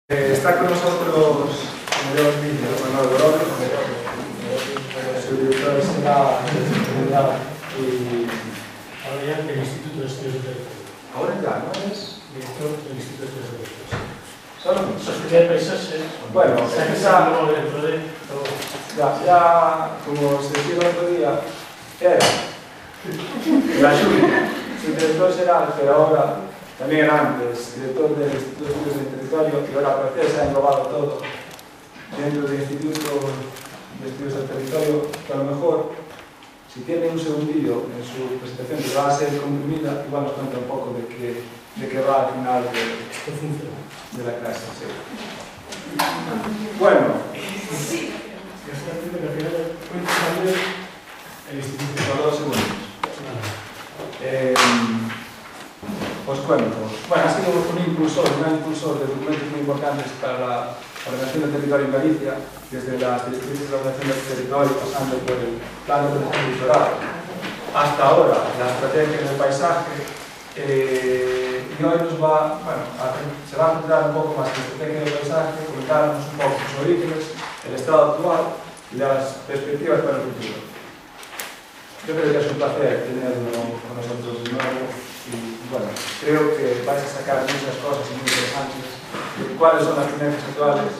Está con nosotros Manuel Borón, su director será de Seguridad y ahora ya del Instituto de Estudios de Derecho. ahora ya, ¿no es? Director del Instituto de Estudios de Derecho. Solo Sociedad de Paisaje. bueno, esa nuevo dentro de todo. ya, como se decía el otro día, era la Julia, su director será, pero ahora también era antes, director del Instituto de Estudios del Territorio, y ahora parece que se ha englobado todo dentro del Instituto de Estudios del Territorio, que a lo mejor, si tiene un segundillo en su presentación que va a ser comprimida, igual nos cuenta un poco de qué va al final de la clase. Sí. Bueno, El Instituto. solo 2 segundos. Os cuento. Bueno, ha sido un impulsor de documentos muy importantes para la ordenación del territorio en Galicia, desde las directrices de ordenación del territorio, pasando por el plan de ordenación litoral, hasta ahora la estrategia del paisaje, y hoy nos va, se va a centrar un poco más en la estrategia del paisaje, comentarnos un poco sus orígenes, el estado actual y las perspectivas para el futuro. Yo creo que es un placer tenerlo con nosotros de nuevo. Y bueno, creo que vais a sacar muchas cosas muy interesantes de cuáles son las tendencias actuales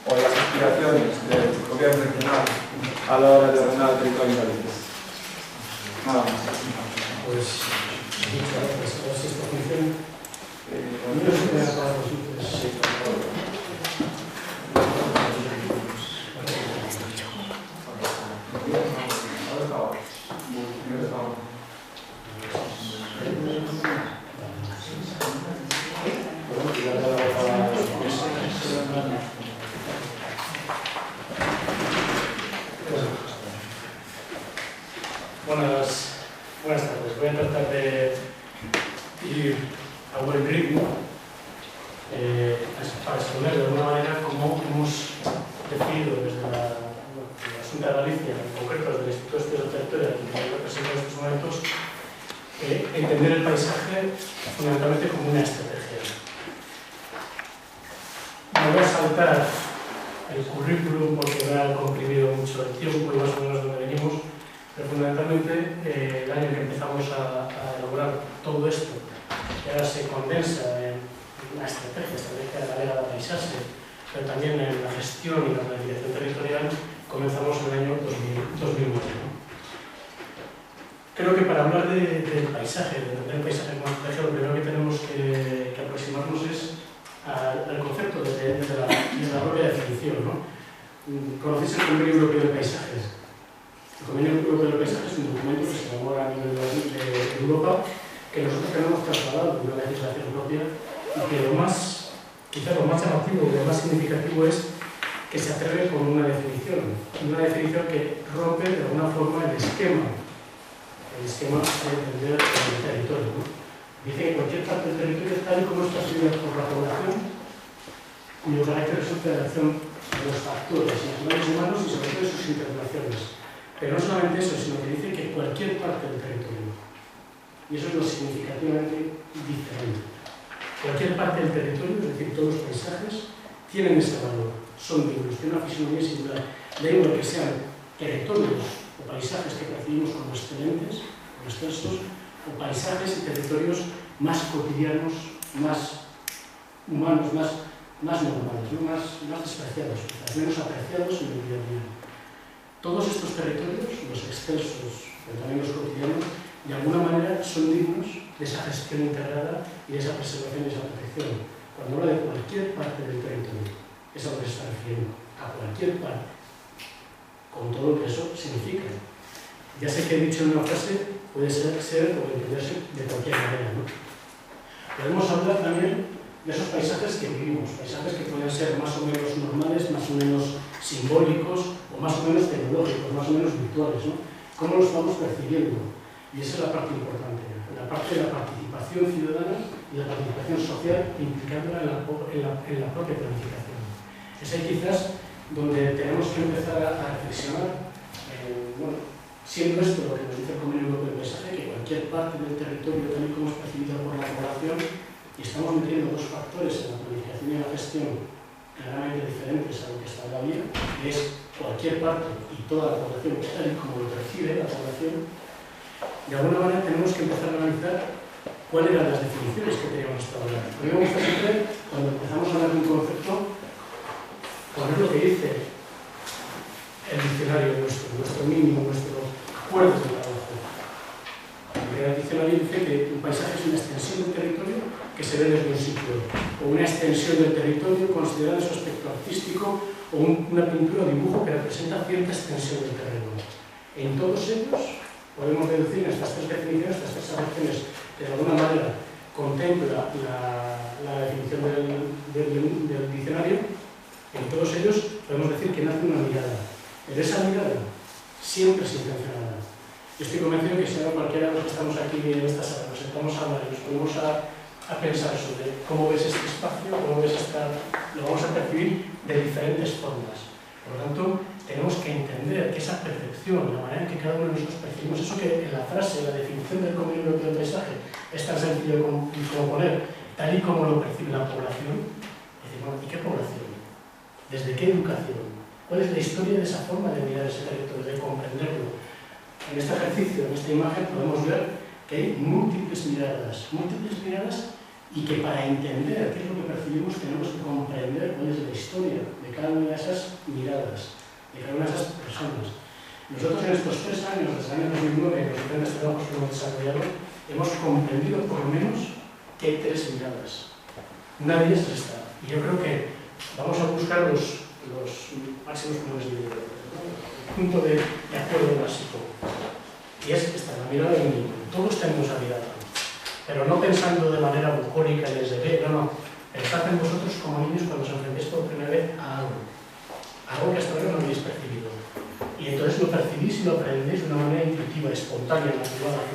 o las aspiraciones del gobierno regional a la hora de ordenar el territorio en Galicia. Nada más. Pues, muchas gracias. A ver si esto funciona. No sé qué para vosotros. Sí, por favor. Buenas tardes. Voy a tratar de ir a buen ritmo para exponer de alguna manera cómo hemos decidido desde la Xunta de Galicia, en concreto desde el Instituto de Estudios del Territorio, que me represento en estos momentos, entender el paisaje fundamentalmente como una estrategia. Me voy a saltar el currículum porque me ha comprimido mucho el tiempo y más o menos donde venimos. Pero fundamentalmente el año que empezamos a elaborar todo esto, que ahora se condensa en una estrategia galega de paisaje, pero también en la gestión y la planificación territorial, comenzamos en el año 2009. ¿no? Creo que para hablar del paisaje, de entender el paisaje como estrategia, lo primero que tenemos que aproximarnos es al concepto de la propia definición. ¿no? ¿Conocéis el Convenio Europeo de Paisajes? El Convenio Europeo de Paisaje es un documento que se elabora a nivel de Europa, que nosotros tenemos trasladado de una legislación propia y que quizás lo más llamativo y lo más significativo es que se atreve con una definición que rompe de alguna forma el esquema de entender el territorio. ¿no? Dice que cualquier parte del territorio, tal y como está estudiado por la población, cuyo carácter resulta de la acción de los factores naturales humanos y sobre todo de sus interrelaciones. Pero no solamente eso, sino que dice que cualquier parte del territorio, y eso es lo significativamente diferente. Cualquier parte del territorio, es decir, todos los paisajes, tienen ese valor, son dignos, tienen una fisonomía singular. Da igual que sean territorios o paisajes que percibimos como excelentes, como excelsos, o paisajes y territorios más cotidianos, más humanos, más normales, ¿no? más despreciados, quizás menos apreciados en el día a día. Todos estos territorios, los excelsos, pero también los cotidianos, de alguna manera son dignos de esa gestión integrada y de esa preservación y esa protección. Cuando habla de cualquier parte del territorio, es a lo que se está refiriendo, a cualquier parte, con todo lo que eso significa. Ya sé que he dicho en una frase, puede ser o entenderse de cualquier manera, ¿no? Podemos hablar también de esos paisajes que vivimos, paisajes que pueden ser más o menos normales, más o menos simbólicos, o más o menos tecnológicos, más o menos virtuales, ¿no? ¿Cómo los estamos percibiendo? Y esa es la parte importante, la parte de la participación ciudadana y la participación social implicándola en la propia planificación. Es ahí quizás donde tenemos que empezar a reflexionar, siendo esto lo que nos dice el Convenio Europeo de Paisaje, que cualquier parte del territorio, tal y como es percibida por la población, y estamos metiendo dos factores en la planificación y en la gestión claramente diferentes a lo que está en la vía, que es cualquier parte y toda la población, tal y como lo percibe la población, de alguna manera tenemos que empezar a analizar cuáles eran las definiciones que teníamos hasta ahora. A mí me gusta siempre, cuando empezamos a hablar de un concepto, poner lo que dice el diccionario nuestro mínimo, nuestro acuerdo de trabajo. El diccionario dice que un paisaje es una extensión del territorio que se ve desde un sitio, o una extensión del territorio considerada su aspecto artístico, o una pintura o dibujo que representa cierta extensión del terreno. En todos ellos podemos deducir estas tres definiciones, estas tres acepciones, que de alguna manera contempla la definición del diccionario. En todos ellos podemos decir que nace una mirada, pero esa mirada siempre es intencionada. Yo estoy convencido que si ahora cualquiera de los que estamos aquí en esta sala nos sentamos a hablar y nos ponemos a pensar sobre cómo ves este espacio, cómo ves lo vamos a percibir de diferentes formas. Por lo tanto, tenemos que entender que esa percepción, la manera en que cada uno de nosotros percibimos, eso que en la frase, la definición del común europeo del paisaje, es tan sencillo como poner tal y como lo percibe la población. Es decir, bueno, ¿y qué población? ¿Desde qué educación? ¿Cuál es la historia de esa forma de mirar ese territorio, de comprenderlo? En este ejercicio, en esta imagen, podemos ver que hay múltiples miradas y que para entender qué es lo que percibimos tenemos que comprender cuál es la historia de cada una de esas miradas, de cada una de esas personas. Nosotros en estos 3 años, desde el año 2009, en los diferentes trabajos que hemos desarrollado, hemos comprendido por lo menos que hay 3 miradas. Una de ellas es esta. Y yo creo que vamos a buscar los máximos puntos de punto de acuerdo básico. Y es esta, la mirada del niño. Todos tenemos la mirada, pero no pensando de manera bucólica desde que, no. Pensad en vosotros como niños cuando os enfrentéis por primera vez a algo que hasta ahora no habéis percibido. Y entonces lo percibís y lo aprendéis de una manera intuitiva, espontánea, natural,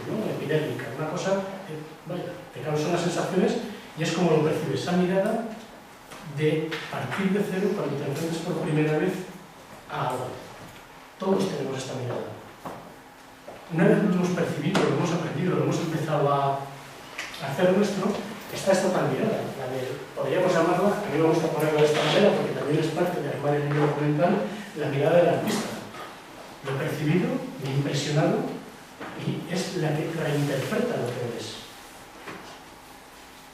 ¿no? Epidérmica, una cosa que, vaya, te causa unas sensaciones y es como lo percibes, esa mirada de partir de cero cuando te enfrentas por primera vez a algo. Todos tenemos esta mirada. Una vez lo hemos percibido, lo hemos aprendido, lo hemos empezado a hacer nuestro, está esta tal mirada, la de, podríamos llamarla, a mí me gusta ponerla de esta manera porque también es parte de armar el libro documental, la mirada del artista. Lo he percibido, me he impresionado y es la que reinterpreta lo que ves.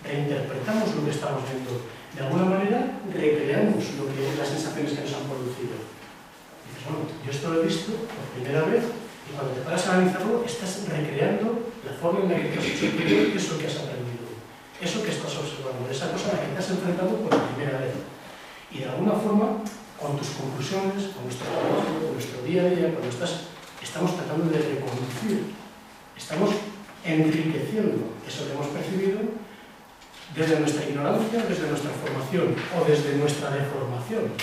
Reinterpretamos lo que estamos viendo. De alguna manera recreamos las sensaciones que nos han producido. Dices, bueno, yo esto lo he visto por primera vez y cuando te paras a analizarlo estás recreando la forma en la que te has sentido eso que has aprendido, eso que estás observando, esa cosa a la que te has enfrentado por primera vez. Y de alguna forma, con tus conclusiones, con nuestro trabajo, con nuestro día a día, cuando estamos tratando de reconducir, estamos enriqueciendo eso que hemos percibido desde nuestra ignorancia, desde nuestra formación o desde nuestra deformación.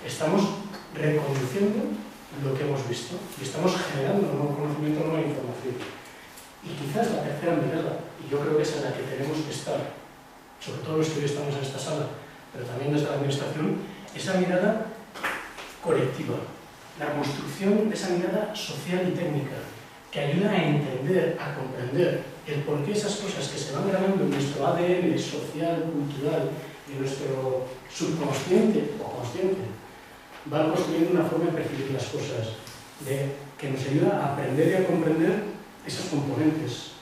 Estamos reconduciendo lo que hemos visto y estamos generando nuevo conocimiento, nueva información. Y quizás la tercera mirada, y yo creo que es en la que tenemos que estar, sobre todo los que hoy estamos en esta sala, pero también desde la administración, esa mirada colectiva, la construcción de esa mirada social y técnica, que ayuda a entender, a comprender el por qué esas cosas que se van grabando en nuestro ADN social, cultural, en nuestro subconsciente o consciente, van construyendo una forma de percibir las cosas, que nos ayuda a aprender y a comprender esos componentes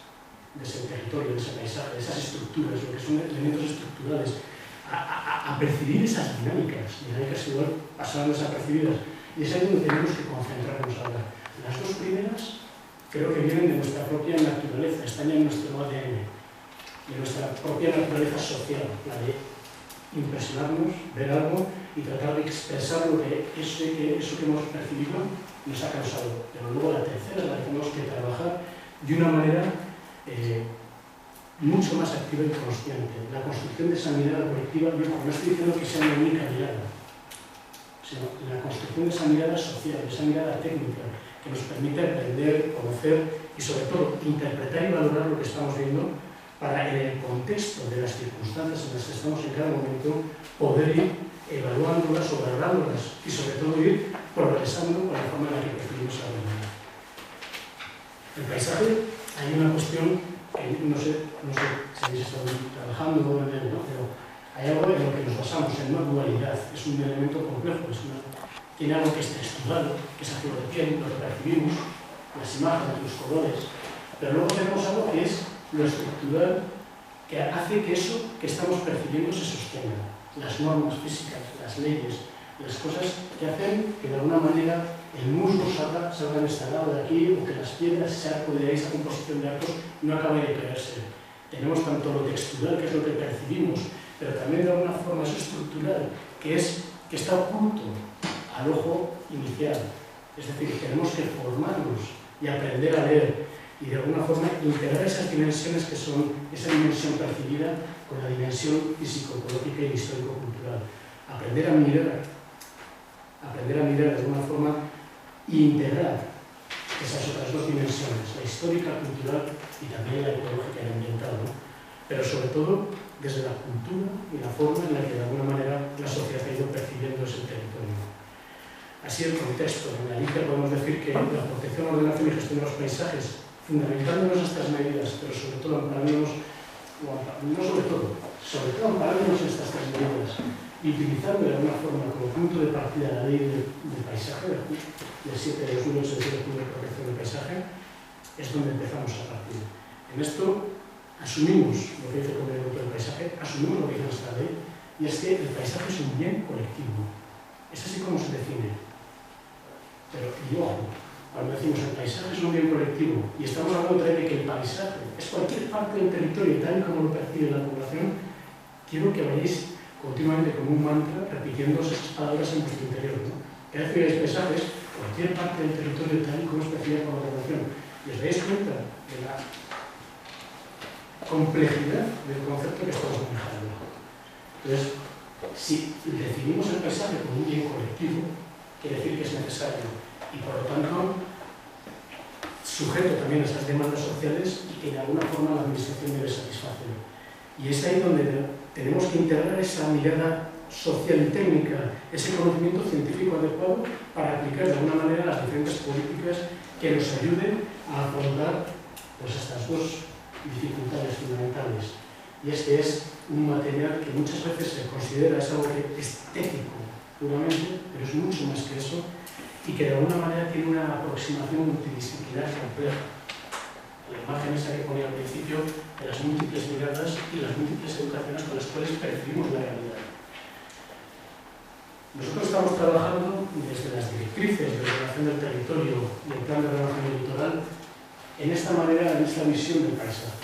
de ese territorio, de ese paisaje, de esas estructuras, lo que son elementos estructurales, a percibir esas dinámicas igual pasaban desapercibidas. Y es ahí donde tenemos que concentrarnos ahora. Las 2 primeras creo que vienen de nuestra propia naturaleza, están en nuestro ADN, de nuestra propia naturaleza social, la de impresionarnos, ver algo y tratar de expresar lo que eso que hemos percibido nos ha causado. Pero luego la tercera es la que tenemos que trabajar de una manera mucho más activa y consciente. La construcción de esa mirada colectiva, yo no estoy diciendo que sea una única mirada, sino la construcción de esa mirada social, de esa mirada técnica, que nos permite aprender, conocer y sobre todo interpretar y valorar lo que estamos viendo para en el contexto de las circunstancias en las que estamos en cada momento poder ir evaluándolas o valorándolas y sobre todo ir progresando con la forma en la que percibimos la realidad. El paisaje, hay una cuestión que no sé si habéis estado trabajando en él, ¿no? Pero Hay algo en lo que nos basamos, en una dualidad, es un elemento complejo, tiene algo que es textural, que es a flor de piel, lo que percibimos, las imágenes, los colores, pero luego tenemos algo que es lo estructural, que hace que eso que estamos percibiendo se sostenga. Las normas físicas, las leyes, las cosas que hacen que de alguna manera el musgo salga instalado de aquí, o que las piedras, ese arco de ahí, esa composición de arcos, no acabe de caerse. Tenemos tanto lo textural, que es lo que percibimos, pero también de alguna forma es estructural, que está oculto al ojo inicial. Es decir, tenemos que formarnos y aprender a leer y de alguna forma integrar esas dimensiones que son esa dimensión percibida con la dimensión físico-ecológica y histórico-cultural. Aprender a mirar de alguna forma e integrar esas otras dos dimensiones, la histórica, cultural y también la ecológica y ambiental, ¿no? Pero sobre todo desde la cultura y la forma en la que de alguna manera la sociedad ha ido percibiendo ese territorio. Así el contexto. En Galicia podemos decir que la protección, ordenación y gestión de los paisajes, fundamentándonos estas medidas, pero sobre todo amparándonos, amparándonos en estas tres medidas y utilizando de alguna forma como punto de partida la ley del paisaje, del 7 de 2008 de protección del paisaje, es donde empezamos a partir. En esto asumimos lo que dice el Convenio Europeo del Paisaje, asumimos lo que dice nuestra ley, y es que el paisaje es un bien colectivo. Es así como se define. Pero luego, cuando decimos el paisaje es un bien colectivo, y estamos hablando también de que el paisaje es cualquier parte del territorio, tal y como lo percibe la población, quiero que vayáis continuamente como un mantra repitiendo esas palabras en vuestro interior, ¿no? Cada vez que veáis paisajes, cualquier parte del territorio tal y como es percibida por la población, y os dais cuenta de la complejidad del concepto que estamos manejando. Entonces, si definimos el paisaje como un bien colectivo, quiere decir que es necesario y por lo tanto sujeto también a esas demandas sociales y que de alguna forma la administración debe satisfacer. Y es ahí donde tenemos que integrar esa mirada social y técnica, ese conocimiento científico adecuado para aplicar de alguna manera las diferentes políticas que nos ayuden a afrontar pues, estas dos dificultades fundamentales. Y es que es un material que muchas veces se considera es algo estético puramente, pero es mucho más que eso y que de alguna manera tiene una aproximación multidisciplinar compleja. La imagen esa que ponía al principio de las múltiples miradas y las múltiples educaciones con las cuales percibimos la realidad. Nosotros estamos trabajando desde las directrices de ordenación del territorio y el plan de ordenación del litoral en esta manera, en esta visión del paisaje.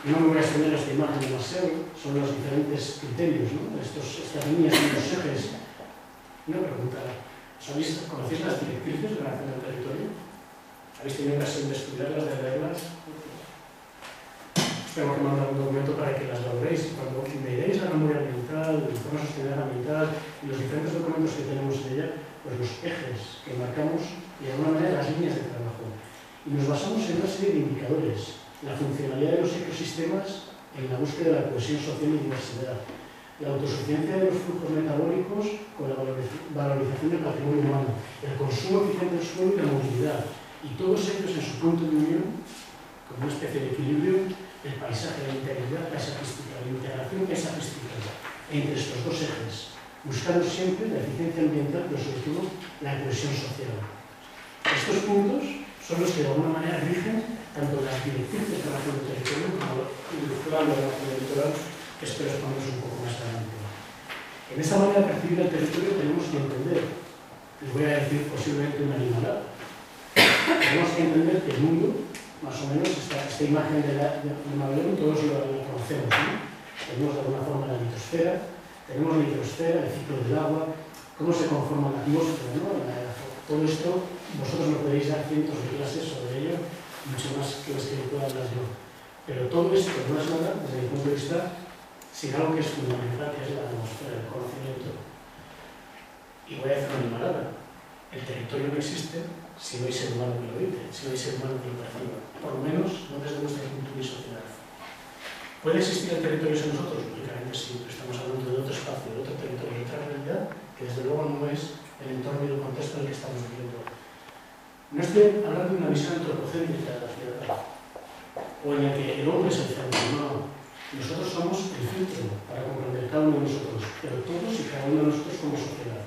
No me voy a extender a esta imagen demasiado, son los diferentes criterios, ¿no? Estas líneas y los ejes. Una pregunta, ¿conocéis las directrices de ordenación del territorio? ¿Habéis tenido ocasión de estudiarlas, de leerlas? Os tengo que mandar un documento para que las valoréis. Cuando veáis la memoria ambiental, el informe de sostenibilidad ambiental y los diferentes documentos que tenemos en ella, pues los ejes que marcamos y de alguna manera las líneas de trabajo. Y nos basamos en una serie de indicadores. La funcionalidad de los ecosistemas en la búsqueda de la cohesión social y diversidad, la autosuficiencia de los flujos metabólicos con la valorización del patrimonio humano, el consumo eficiente del suelo y la movilidad, y todos ellos en su punto de unión, con una especie de equilibrio, el paisaje, la integridad paisajística, la integración paisajística, entre estos dos ejes, buscando siempre la eficiencia ambiental, pero sobre todo la cohesión social. Estos puntos son los que de alguna manera rigen tanto las directrices de ordenación del territorio como el plan de ordenación del litoral, que espero exponeros un poco más adelante. En esa manera de percibir el territorio tenemos que entender, les voy a decir posiblemente una animalada, tenemos que entender que el mundo, más o menos, esta imagen de Mabel, todos lo conocemos, ¿no? Tenemos de alguna forma la litosfera, tenemos la hidrosfera, el ciclo del agua, cómo se conforma la atmósfera, ¿no? Todo esto, vosotros me podéis dar cientos de clases sobre ello, mucho más que las que pueda hablar yo. Pero todo esto no es nada, desde mi punto de vista, sin algo que es fundamental, que es la atmósfera, el conocimiento. Y voy a hacer una animalada. El territorio no existe si no hay ser humano que lo vive, si no hay ser humano que lo perciba. Por lo menos, no desde nuestra cultura y sociedad. ¿Puede existir el territorio sin nosotros? Lógicamente sí, pero estamos hablando de otro espacio, de otro territorio, de otra realidad, que desde luego no es el entorno y el contexto en el que estamos viviendo. No estoy hablando de una visión antropocéntrica de la ciudad, o en la que el hombre es el centro, no. Nosotros somos el filtro para comprender de cada uno de nosotros, pero todos y cada uno de nosotros como sociedad.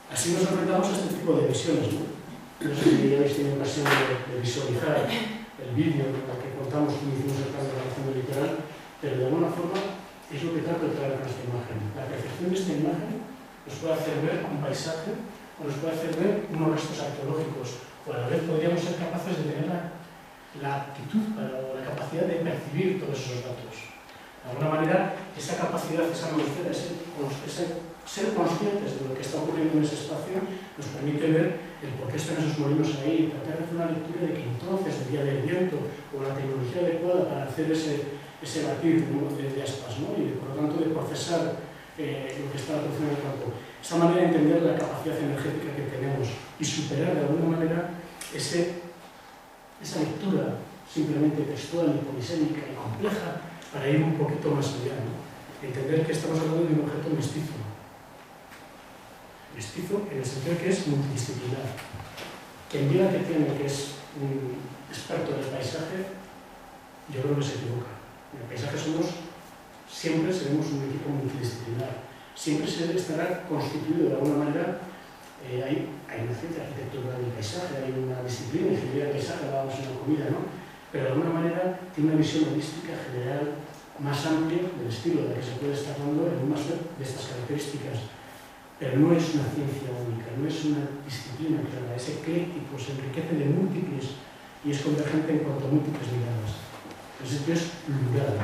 Así nos enfrentamos a este tipo de visiones, ¿no? No sé si ya habéis tenido ocasión de visualizar el vídeo en el que contamos cómo hicimos el plan de ordenación del litoral, pero de alguna forma es lo que trato de traer con esta imagen. La percepción de esta imagen nos puede hacer ver un paisaje o nos puede hacer ver unos restos arqueológicos, o a la vez podríamos ser capaces de tener la aptitud o la capacidad de percibir todos esos datos. De alguna manera, esa capacidad, esa velocidad, ser conscientes de lo que está ocurriendo en ese espacio nos permite ver el por qué están esos molinos ahí y tratar de hacer una lectura de que entonces debía haber viento o la tecnología adecuada para hacer ese batir de aspas, ¿no? Y por lo tanto de procesar lo que está produciendo en el campo. Esa manera de entender la capacidad energética que tenemos y superar de alguna manera esa lectura simplemente textual y polisémica y compleja para ir un poquito más allá, ¿no? Entender que estamos hablando de un objeto mestizo. Mestizo en el sentido de que es multidisciplinar. Quien diga que tiene que es un experto del paisaje, yo creo que se equivoca. En el paisaje siempre seremos un equipo multidisciplinar. Siempre se estará constituido de alguna manera. Hay una cierta arquitectura del paisaje, hay una disciplina, ingeniería del paisaje, hablábamos en la comida, ¿no? Pero de alguna manera tiene una visión holística general más amplia del estilo de la que se puede estar dando en un máster de estas características. Pero no es una ciencia única, no es una disciplina clara, es ecléctico, se enriquece de múltiples y es convergente en cuanto a múltiples miradas. El sitio es plural.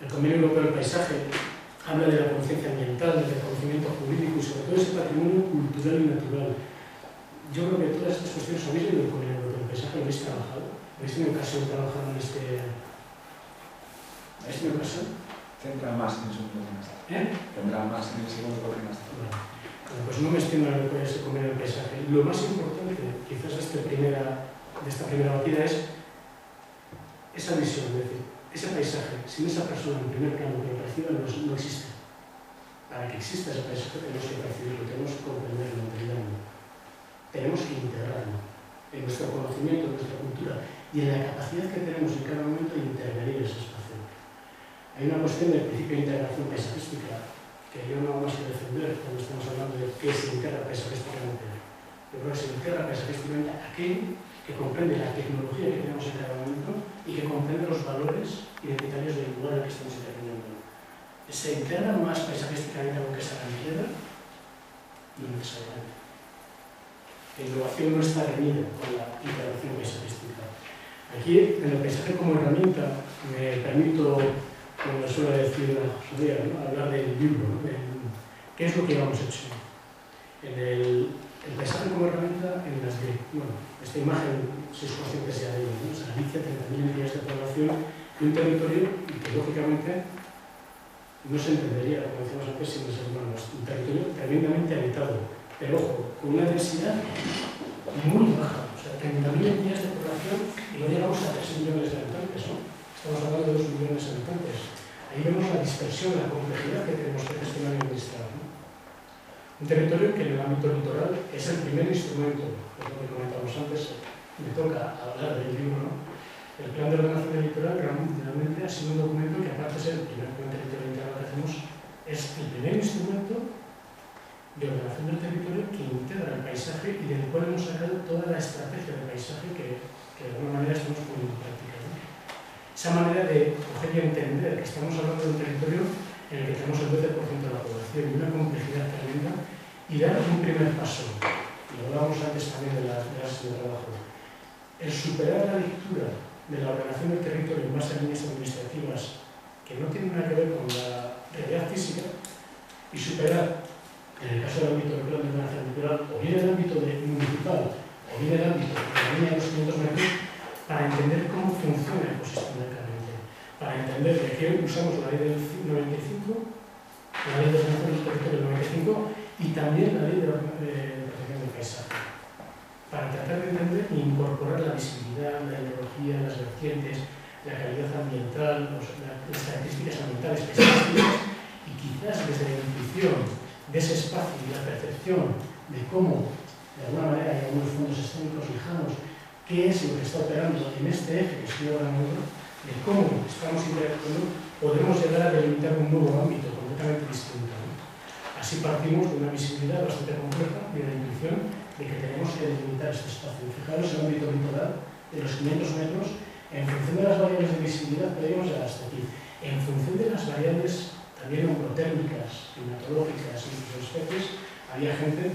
El Convenio Europeo del Paisaje habla de la conciencia ambiental, del reconocimiento jurídico y sobre todo ese patrimonio cultural y natural. Yo creo que todas estas cuestiones habéis leído el Convenio Europeo del Paisaje, lo habéis trabajado, habéis tenido ocasión de trabajar en este... ¿Habéis tenido ocasión? Tendrá más en el segundo trimestre. Tendrá más en el segundo trimestre. Bueno, pues no me extiendo en lo que es el Convenio del Paisaje. Lo más importante, quizás de esta primera batida, es esa visión, es decir, ese paisaje, sin esa persona en primer plano que lo perciba, no existe. Para que exista ese paisaje tenemos que percibirlo, tenemos que comprenderlo, entenderlo. Tenemos que integrarlo en nuestro conocimiento, en nuestra cultura y en la capacidad que tenemos en cada momento de intervenir ese espacio. Hay una cuestión del principio de integración paisajística que yo no hago más que defender cuando estamos hablando de qué se integra paisajísticamente. Yo creo que se integra paisajísticamente aquello que comprende la tecnología que tenemos en cada momento y que comprende los valores identitarios del lugar en el que estamos interviniendo. ¿Se integra más paisajísticamente algo que se haga en piedra? No necesariamente. La innovación no está reñida con la integración paisajística. Aquí, en el paisaje como herramienta, me permito, como suele decir José, ¿no? Hablar del libro, ¿no? ¿Qué es lo que hemos hecho? En el paisaje como herramienta, esta imagen, sois conscientes ya de ello, ¿no? Se analiza 30.000 unidades de población de un territorio que, lógicamente, no se entendería, como decíamos antes, sin los hermanos. Un territorio tremendamente habitado, pero ojo, con una densidad muy baja, o sea, 30.000 unidades de población y no llegamos a 3 millones de habitantes, ¿no? Estamos hablando de 2 millones de habitantes. Ahí vemos la dispersión, la complejidad que tenemos que gestionar y administrar, ¿no? Un territorio que en el ámbito litoral es el primer instrumento, es lo que comentábamos antes, me toca hablar del libro, ¿no? El plan de ordenación del litoral realmente ha sido un documento que, aparte de ser el primer plan territorial integral que hacemos, es el primer instrumento de ordenación del territorio que integra el paisaje y del cual hemos sacado toda la estrategia del paisaje que de alguna manera estamos poniendo en práctica, ¿no? Esa manera de coger y entender que estamos hablando de un territorio en el que tenemos el 12% de la población y una complejidad tremenda y dar un primer paso, y lo hablábamos antes también de las de trabajo, el superar la lectura de la ordenación del territorio en base a líneas administrativas que no tienen nada que ver con la realidad física y superar, en el caso del ámbito del plan de ordenación litoral, o bien el ámbito municipal o bien el ámbito de la línea de los 500 metros, para entender cómo funciona el ecosistema del Carmen, para entender que aquí usamos la ley del 95, la ley de ordenación del territorio del 95 y también la ley de protección del paisaje, para tratar de entender e incorporar la visibilidad, la hidrología, las vertientes, la calidad ambiental, las características ambientales paisajísticas y quizás desde la intuición de ese espacio y la percepción de cómo de alguna manera hay algunos fondos escénicos lejanos, qué es lo que está operando en este eje que estoy ahora en otro, de cómo estamos interactuando, podremos llegar a delimitar un nuevo ámbito completamente distinto, ¿no? Así partimos de una visibilidad bastante compleja y de la intuición de que tenemos que delimitar este espacio. Fijaros el ámbito litoral de los 500 metros, en función de las variables de visibilidad, podríamos llegar hasta aquí. En función de las variables también eurotérmicas, climatológicas, incluso especies, había gente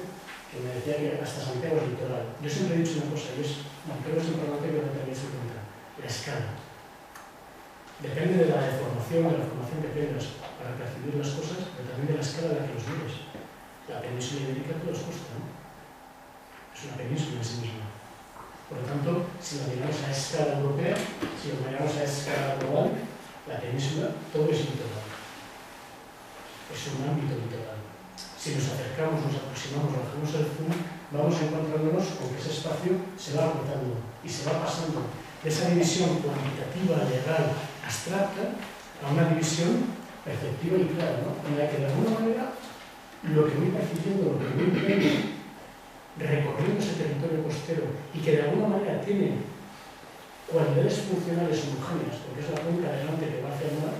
que me decía que hasta Santiago es litoral. Yo siempre he dicho una cosa, y creo que es importante que lo tengáis en cuenta: la escala. Depende de la formación que tengas para percibir las cosas, pero también de la escala en la que los mires. La península ibérica te los cuesta, ¿no? Es una península en sí misma. Por lo tanto, si lo miramos a escala europea, si lo miramos a escala global, la península, todo es litoral. Es un ámbito litoral. Si nos acercamos, nos aproximamos, bajamos el zoom, vamos encontrándonos con que ese espacio se va acortando y se va pasando de esa división cuantitativa, legal, abstracta, a una división perceptiva y clara, ¿no? En la que de alguna manera lo que voy percibiendo, lo que voy viendo, recorriendo ese territorio costero y que de alguna manera tiene cualidades funcionales homogéneas, porque es la cuenca adelante que va hacia el mar,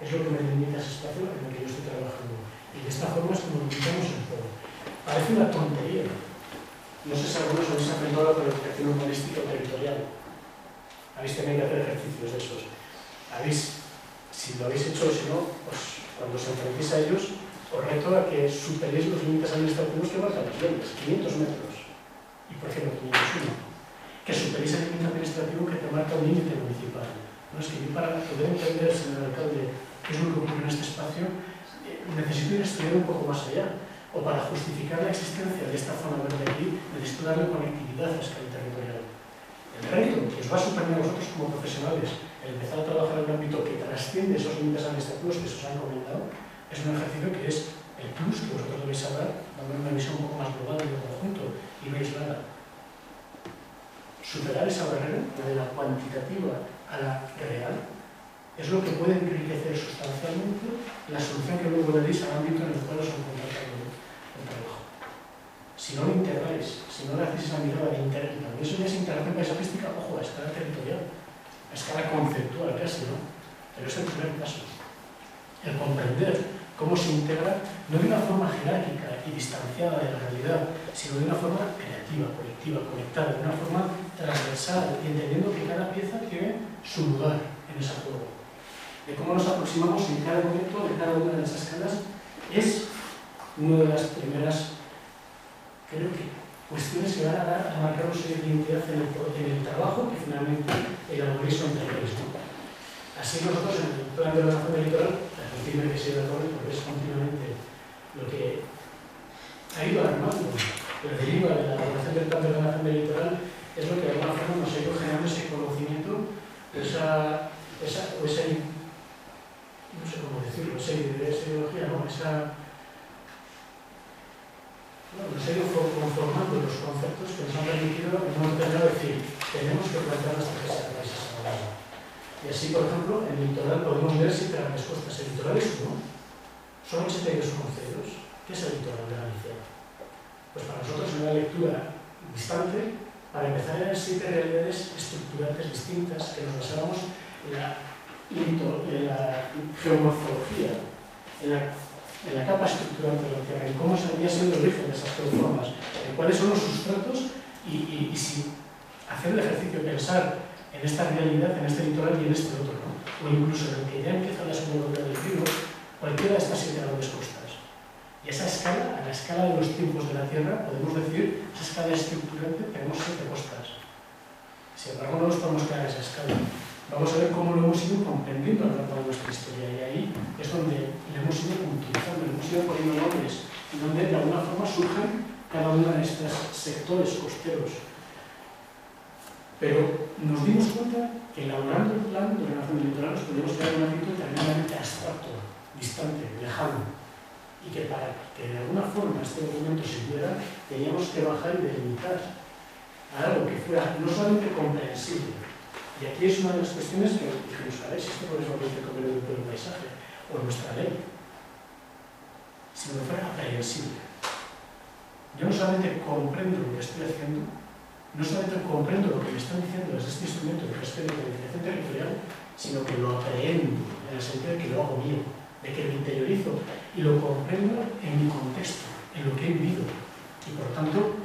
es lo que me delimita ese espacio en el que yo estoy trabajando. Y de esta forma es como limitamos el juego. Parece una tontería. No sé si algunos habéis aprendido la planificación urbanística o territorial. Habéis tenido que hacer ejercicios de esos. Si lo habéis hecho o si no, pues cuando os enfrentéis a ellos, os reto a que superéis los límites administrativos que marcan las leyes, 500 metros. ¿Y por qué no 501? Que superéis el límite administrativo que te marca un límite municipal. No, es que yo, para poder entender, señor alcalde, qué es lo que ocurre en este espacio, necesito ir a estudiar un poco más allá. O para justificar la existencia de esta zona verde aquí, necesito darle conectividad a escala territorial. El reto que os va a suponer a vosotros como profesionales el empezar a trabajar en un ámbito que trasciende esos límites administrativos que se os han comentado, es un ejercicio que es el plus que vosotros debéis saber, dando una visión un poco más global del conjunto y no aislada. Superar esa barrera, la de la cuantitativa a la real, es lo que puede enriquecer sustancialmente la solución que luego le deis al ámbito en el cual os encontráis el trabajo. Si no lo integráis, si no le hacéis esa mirada de interés, también eso ya es integración paisajística, ojo, a escala territorial, a escala conceptual casi, ¿no? Pero es el primer paso. El comprender cómo se integra, no de una forma jerárquica y distanciada de la realidad, sino de una forma creativa, colectiva, conectada, de una forma transversal, y entendiendo que cada pieza tiene su lugar en ese juego. De cómo nos aproximamos en cada momento de cada una de las escalas es una de las primeras, creo que, cuestiones que van a dar a marcar una serie de identidad en el trabajo que finalmente elaboréis o entreguéis, ¿no? Así nosotros en el plan de ordenación del litoral, permitidme que sea de acuerdo porque es continuamente lo que ha ido armando, pero deriva de la elaboración del plan de ordenación del litoral, es lo que de alguna forma nos ha ido generando ese conocimiento, esa no sé cómo decirlo, esa ideología, ¿no? Nos ha ido conformando los conceptos que nos han permitido en un momento determinado decir, tenemos que plantear la estrategia de países ahora. Y así, por ejemplo, en el litoral podemos ver 7 grandes costas. El litoral es uno. Son 82 concellos. ¿Qué es el litoral de Galicia? Pues para nosotros es una lectura distante. Para empezar, eran 7 realidades estructurantes distintas que nos basáramos en la geomorfología, en la capa estructurante de la Tierra, en cómo había sido el origen de esas geoformas, en cuáles son los sustratos y si hacer el ejercicio de pensar en esta realidad, en este litoral y en este otro, ¿no? O incluso en el que ya empieza la segunda ola del río, cualquiera de estas 7 grandes costas. Y esa escala, a la escala de los tiempos de la Tierra, podemos decir, esa escala estructurante, tenemos 7 costas. Sin embargo, no nos podemos quedar en esa escala. Vamos a ver cómo lo hemos ido comprendiendo a lo largo de nuestra historia, y ahí es donde le hemos ido puntualizando, le hemos ido poniendo nombres, y donde de alguna forma surgen cada uno de estos sectores costeros. Pero nos dimos cuenta que elaborando el plan de ordenación del litoral nos podíamos quedar en un ámbito tremendamente abstracto, distante, lejano, y que para que de alguna forma este documento sirviera, teníamos que bajar y delimitar a algo que fuera no solamente comprensible. Y aquí es una de las cuestiones que dijimos, a ver si esto por eso lo que con el paisaje o nuestra ley, sino que fuera aprehensible. Yo no solamente comprendo lo que estoy haciendo, no solamente comprendo lo que me están diciendo desde este instrumento de gestión de planificación territorial, sino que lo aprehendo, en el sentido de que lo hago mío, de que lo interiorizo y lo comprendo en mi contexto, en lo que he vivido. Y por lo tanto,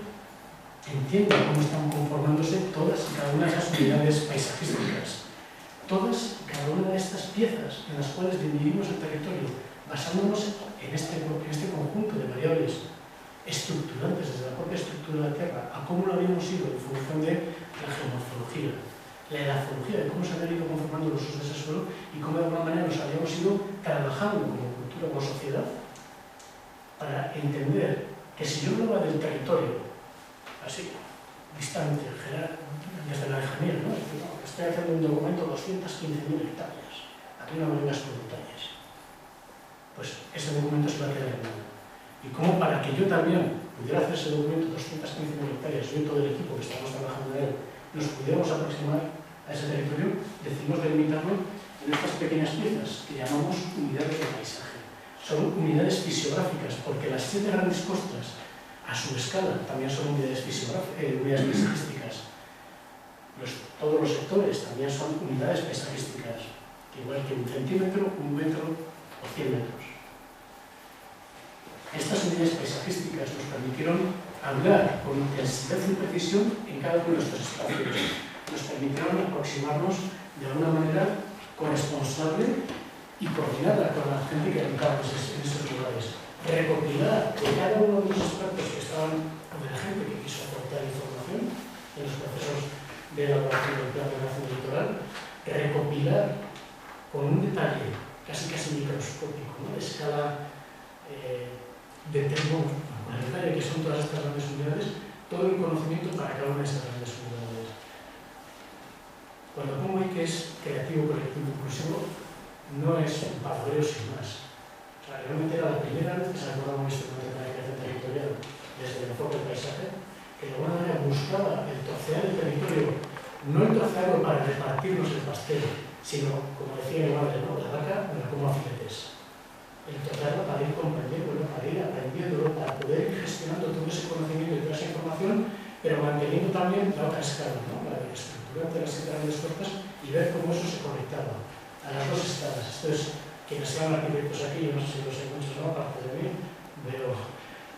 entiendo cómo están conformándose todas y cada una de esas unidades paisajísticas. Todas y cada una de estas piezas en las cuales dividimos el territorio, basándonos en este conjunto de variables estructurantes desde la propia estructura de la Tierra a cómo lo habíamos ido en función de la geomorfología, la edafología, de cómo se habían ido conformando los usos de ese suelo y cómo de alguna manera nos habíamos ido trabajando como cultura, como sociedad, para entender que si yo hablaba del territorio así, distante, desde la lejanía, ¿no? Estoy haciendo un documento de 215.000 hectáreas, aquí no me vengas con detalles, pues ese documento se va a quedar en nada. Y como para que yo también pudiera hacer ese documento de 215.000 hectáreas, yo y todo el equipo que estamos trabajando en él, nos pudiéramos aproximar a ese territorio, decidimos delimitarlo en estas pequeñas piezas que llamamos unidades de paisaje. Son unidades fisiográficas, porque las 7 grandes costas, a su escala, también son unidades paisajísticas. Todos los sectores también son unidades paisajísticas, igual que 1 centímetro, 1 metro o 100 metros. Estas unidades paisajísticas nos permitieron hablar con intensidad y precisión en cada uno de estos espacios. Nos permitieron aproximarnos de alguna manera corresponsable y coordinada con la gente que habitaba en esos lugares. Recopilar de cada uno de los expertos que estaban, o de la gente que quiso aportar información en los procesos de elaboración del Plan de Ordenación del Litoral, recopilar con un detalle casi microscópico, ¿no? De escala de tiempo, con el detalle que son todas estas grandes unidades, todo el conocimiento para cada una de esas grandes unidades. Cuando pongo ahí que es creativo, colectivo, inclusivo, no es un palabreo sin más. O sea, realmente era la primera vez que se acordaba un instrumento de planificación territorial desde el enfoque del paisaje, que de alguna manera buscaba el trocear el territorio, no el trocearlo para repartirnos el pastel, sino, como decía mi madre, ¿no? La vaca me la como a filetes. El trocearlo para ir comprendiéndolo, para ir aprendiéndolo, para poder ir gestionando todo ese conocimiento y toda esa información, pero manteniendo también la otra escala, ¿no? La estructura de las 7 grandes costas, y ver cómo eso se conectaba a las 2 escalas. Esto es, quienes sean arquitectos aquí, yo no sé si los hay muchos, ¿no? Aparte de mí, veo,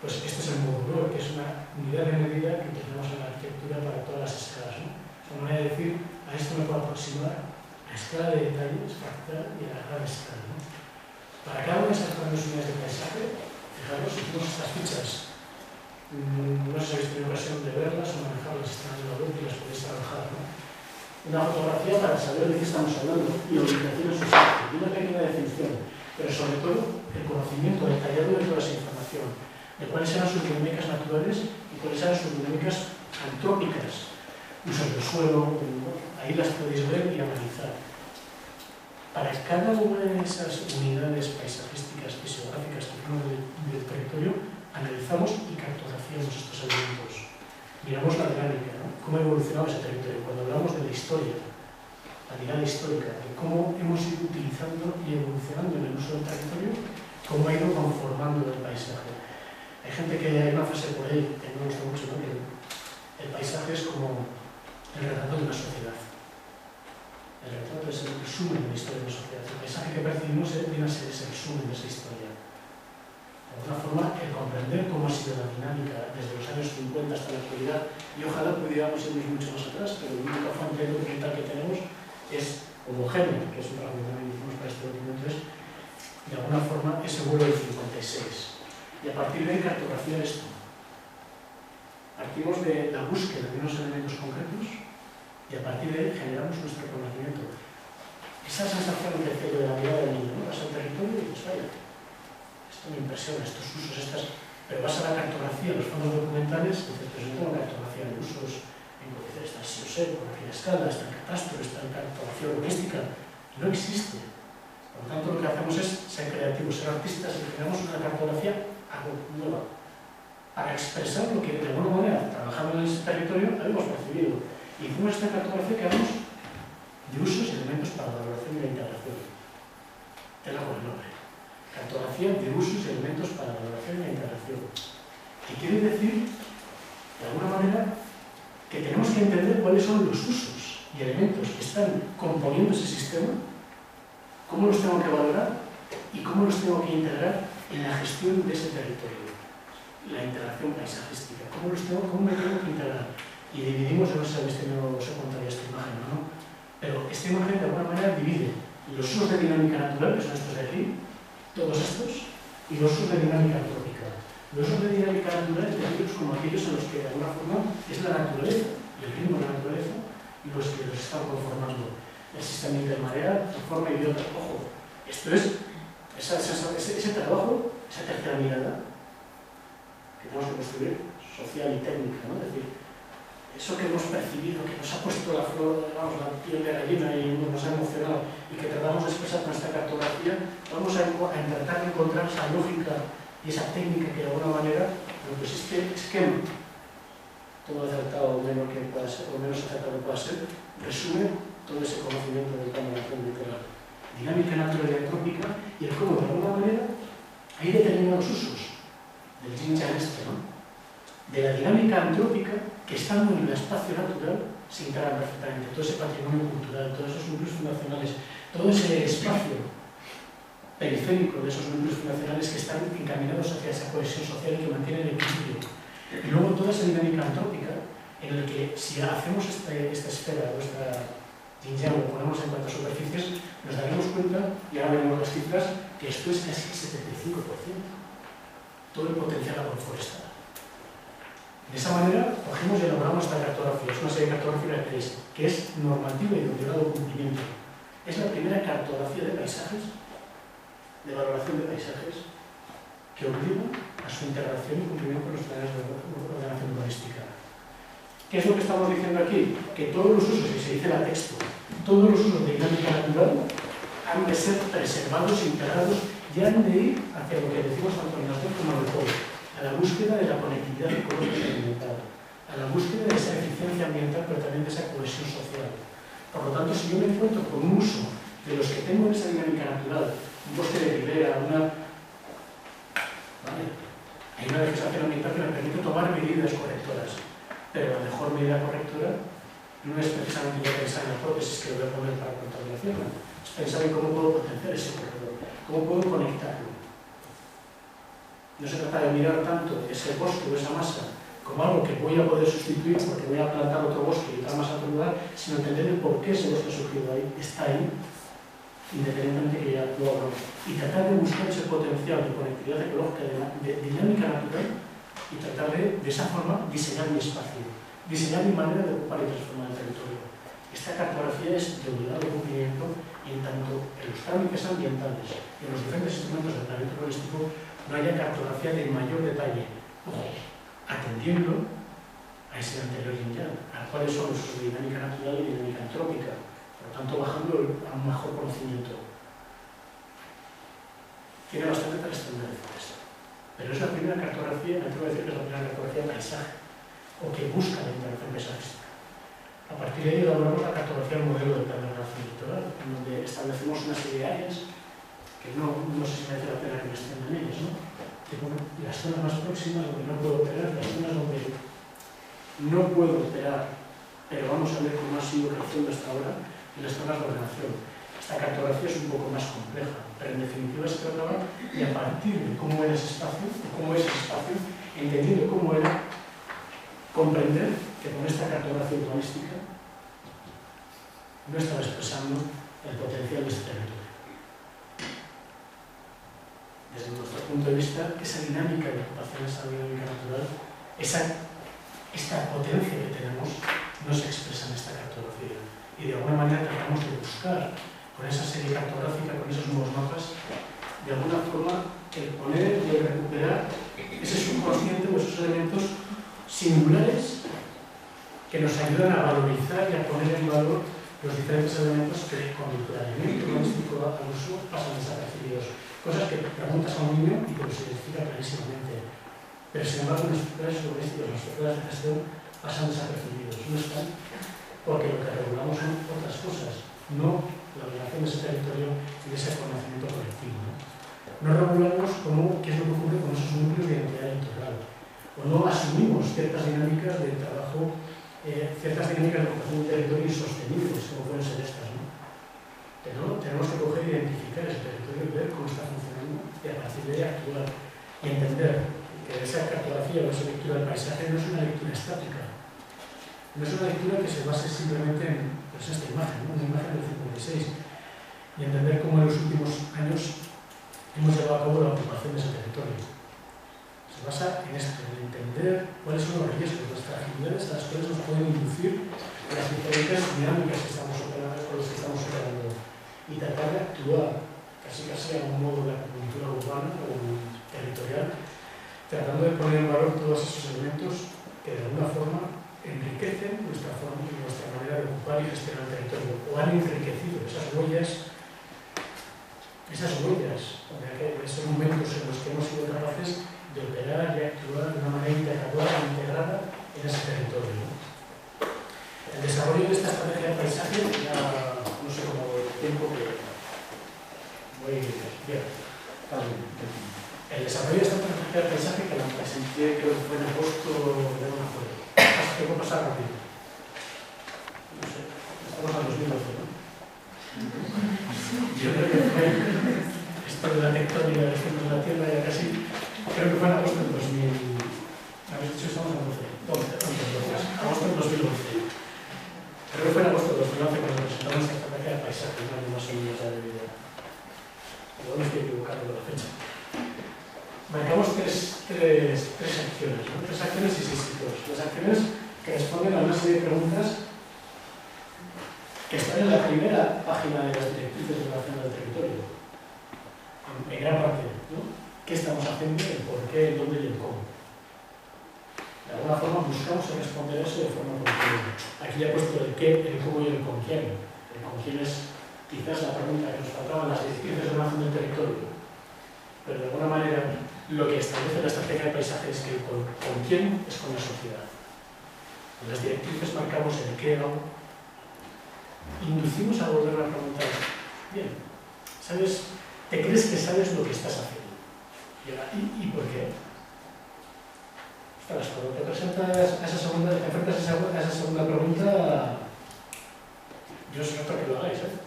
pues este es el módulo, que es una unidad de medida que utilizamos en la arquitectura para todas las escalas, ¿no? Es una manera de decir, a esto me puedo aproximar a escala de detalles, fractal y a la gran escala, ¿no? Para cada una de esas grandes unidades de paisaje, fijaros, hicimos estas fichas. No sé si habéis tenido ocasión de verlas o manejarlas, están en la web y las podéis trabajar, ¿no? Una fotografía para saber de qué estamos hablando y orientaciones sociales, y una pequeña definición, pero sobre todo el conocimiento detallado de toda esa información, de cuáles eran sus dinámicas naturales y cuáles eran sus dinámicas antrópicas, usos del suelo, ahí las podéis ver y analizar. Para cada una de esas unidades paisajísticas, fisiográficas que tenemos del territorio, analizamos y cartografiamos estos elementos. Miramos la dinámica, ¿no? Cómo ha evolucionado ese territorio. Cuando hablamos de la historia, la mirada histórica, de cómo hemos ido utilizando y evolucionando en el uso del territorio, cómo ha ido conformando el paisaje. Hay gente que hay una frase por ahí que me gusta mucho, ¿no? Que el paisaje es como el retrato de una sociedad. El retrato es el resumen de la historia de una sociedad. El paisaje que percibimos viene a ser ese resumen de esa historia. De alguna forma, el comprender cómo ha sido la dinámica desde los años 50 hasta la actualidad, y ojalá pudiéramos irnos mucho más atrás, pero el único fuente documental que tenemos es homogéneo, que es un trabajo que también hicimos para este documento, es de alguna forma ese vuelo del 56. Y a partir de ahí cartografiar esto. Partimos de la búsqueda de unos elementos concretos y a partir de ahí generamos nuestro conocimiento. Esa sensación que tengo de la mirada del niño, ¿no? Vas al territorio y dices, vaya, esto me impresiona, estos usos, estas... Pero vas a la cartografía, los fondos documentales, y dices, pues yo tengo cartografía de usos, en condiciones, está el SIOSEC, por aquella escala, está el catastro, está la cartografía urbanística, no existe. Por lo tanto, lo que hacemos es ser creativos, ser artistas y generamos una cartografía nueva para expresar lo que de alguna manera, trabajando en ese territorio, habíamos percibido. Y hicimos esta cartografía que hablamos de usos y elementos para la valoración y la integración. Te la hago el nombre. Cartografía de usos y elementos para la valoración y la integración. Que quiere decir, de alguna manera, que tenemos que entender cuáles son los usos y elementos que están componiendo ese sistema, cómo los tengo que valorar y cómo los tengo que integrar en la gestión de ese territorio, la interacción paisajística, cómo me tengo que integrar. Y dividimos, no sé si habéis tenido, os he contado esta imagen o no, pero esta imagen de alguna manera divide los usos de dinámica natural, que son estos de aquí, todos estos, y los usos de dinámica antrópica. Los usos de dinámica natural entendidos como aquellos en los que de alguna forma es la naturaleza, el ritmo de la naturaleza, y los que los están conformando. El sistema intermareal, de forma idiota. Ojo, esto es ese trabajo, esa tercera mirada que tenemos que construir, social y técnica, ¿no? Es decir, eso que hemos percibido, que nos ha puesto la flor, vamos, la piel de gallina y nos ha emocionado y que tratamos de expresar con esta cartografía, vamos a intentar encontrar esa lógica y esa técnica que de alguna manera, pues este esquema, todo acertado o menos que pueda ser, o menos acertado que pueda ser, resume todo ese conocimiento del campo de acción literal. Dinámica natural y antrópica y el cómo de alguna manera hay determinados usos del yin-yang ¿no? De la dinámica antrópica que estando en el espacio natural se integran perfectamente. Todo ese patrimonio cultural, todos esos núcleos fundacionales, todo ese espacio periférico de esos núcleos fundacionales que están encaminados hacia esa cohesión social y que mantienen el equilibrio. Y luego toda esa dinámica antrópica en la que si hacemos esta esfera, nuestra yin-yang, lo ponemos en cuanto a superficies, nos daremos cuenta, y ahora veremos las cifras, que esto es casi el 75%. Todo el potencial agroforestal. De esa manera, cogemos y elaboramos esta cartografía. Es una serie de cartografía que es normativa y de obligado cumplimiento. Es la primera cartografía de paisajes, de valoración de paisajes, que obliga a su integración y cumplimiento con los planes de ordenación urbanística. ¿Qué es lo que estamos diciendo aquí? Que todos los usos, y se dice la texto, todos los usos de dinámica natural han de ser preservados, integrados y han de ir hacia lo que decimos tanto en la zona como en el pueblo, a la búsqueda de la conectividad ecológica y ambiental, a la búsqueda de esa eficiencia ambiental, pero también de esa cohesión social. Por lo tanto, si yo me encuentro con un uso de los que tengo en esa dinámica natural, un bosque de ribera, hay una legislación ambiental que me permite tomar medidas correctoras, pero la mejor medida correctora no es precisamente yo pensar en la prótesis que lo voy a poner para contaminación, es pensar en cómo puedo potenciar ese corredor, cómo puedo conectarlo. No se trata de mirar tanto ese bosque o esa masa como algo que voy a poder sustituir porque voy a plantar otro bosque y otra masa a otro lugar, sino entender el por qué ese bosque ha surgido ahí, está ahí, independientemente que ya lo hago. Y tratar de buscar ese potencial de conectividad ecológica, de dinámica natural, y tratar de esa forma, diseñar mi espacio, diseñar mi manera de ocupar y transformar el territorio. Esta cartografía es de obligado cumplimiento y en tanto en los trámites ambientales y en los diferentes instrumentos del planeamiento urbanístico no haya cartografía de mayor detalle, atendiendo a ese anterior yin-yang, a cuáles son los usos de dinámica natural y dinámica antrópica, por lo tanto bajando a un mejor conocimiento. Tiene bastante trascendencia esto. Pero es la primera cartografía, me atrevo a decir que es la primera cartografía de paisaje, o que busca la interacción paisajística. A partir de ahí elaboramos la cartografía del modelo del plan de ordenación litoral, en donde establecemos una serie de áreas que no sé si merece la pena que me extienda en ellas, ¿no? Tipo, las zonas más próximas donde no puedo operar, las zonas donde no puedo operar, pero vamos a ver cómo ha sido creciendo hasta ahora, y las zonas de ordenación. Esta cartografía es un poco más compleja, pero en definitiva se trataba de a partir de cómo era ese espacio, o cómo es ese espacio, entendiendo cómo era, comprender que con esta cartografía urbanística no estaba expresando el potencial de este territorio. Desde nuestro punto de vista, esa dinámica de ocupación, esa dinámica natural, esta potencia que tenemos no se expresa en esta cartografía. Y de alguna manera tratamos de buscar con esa serie cartográfica, con esos nuevos mapas, de alguna forma el poner y el recuperar ese subconsciente o esos elementos singulares que nos ayudan a valorizar y a poner en valor los diferentes elementos que con el planeamiento urbanístico al uso pasan desapercibidos. Cosas que preguntas a un niño y que los identifica clarísimamente. Pero sin embargo, en las estructuras urbanísticas, las estructuras de gestión pasan desapercibidos. No están porque lo que regulamos son otras cosas, no la relación de ese territorio y de ese conocimiento colectivo. No regulamos qué es lo que ocurre con esos núcleos de identidad electoral, o no asumimos ciertas dinámicas de trabajo ciertas dinámicas de ocupación del territorio insostenibles, como pueden ser estas, ¿no? Pero tenemos que coger e identificar ese territorio, ver cómo está funcionando y a partir de ahí actuar y entender que esa cartografía o esa lectura del paisaje no es una lectura estática, no es una lectura que se base simplemente en pues, esta imagen, ¿no? Una imagen del 56, y entender cómo en los últimos años hemos llevado a cabo la ocupación de ese territorio. Se basa en esto, en entender cuáles son los riesgos, las fragilidades a las cuales nos pueden inducir las diferentes dinámicas que estamos operando, con las que estamos operando, y tratar de actuar casi a un modo de acupuntura urbana o territorial, tratando de poner en valor todos esos elementos que de alguna forma enriquecen nuestra manera de ocupar y gestionar el territorio, o han enriquecido esas huellas, esos momentos en los que hemos sido capaces de operar y actuar de una manera integrada en ese territorio, ¿no? El desarrollo de esta estrategia de paisaje, ya no sé cómo voy el tiempo, que voy bien. El desarrollo de esta estrategia de paisaje que la presenté, creo que fue en agosto de no me acuerdo. Tengo que pasar rápido. No sé, estamos a 2012, ¿no? Yo creo que fue esto de la tectónica del centro de la Tierra ya casi, creo que fue en agosto del 2000. Habéis dicho estamos en agosto del 2011. Creo que fue en agosto del 2011 cuando presentamos esta estrategia de paisaje, un año más o menos ya de vida. Igual me estoy equivocando con la fecha. Marcamos tres acciones, ¿no? 3 acciones y 6 hitos. Las acciones que responden a una serie de preguntas que están en la primera página de las directrices de relación del territorio. En gran parte, ¿no? ¿Qué estamos haciendo? El por qué, el dónde y el cómo. De alguna forma buscamos responder eso de forma continua. Aquí ya he puesto el qué, el cómo y el con quién. El con quién es quizás la pregunta que nos faltaba en las directrices de relación del territorio. Pero de alguna manera lo que establece la estrategia de paisaje es que con quién es con la sociedad. En las directrices marcamos el qué, no. Inducimos a volver a preguntar, bien, ¿sabes? ¿Te crees que sabes lo que estás haciendo? ¿Y por qué? Ostras, cuando te presentas a esa segunda, te enfrentas a esa segunda pregunta, yo os reto a que lo hagáis, ¿eh?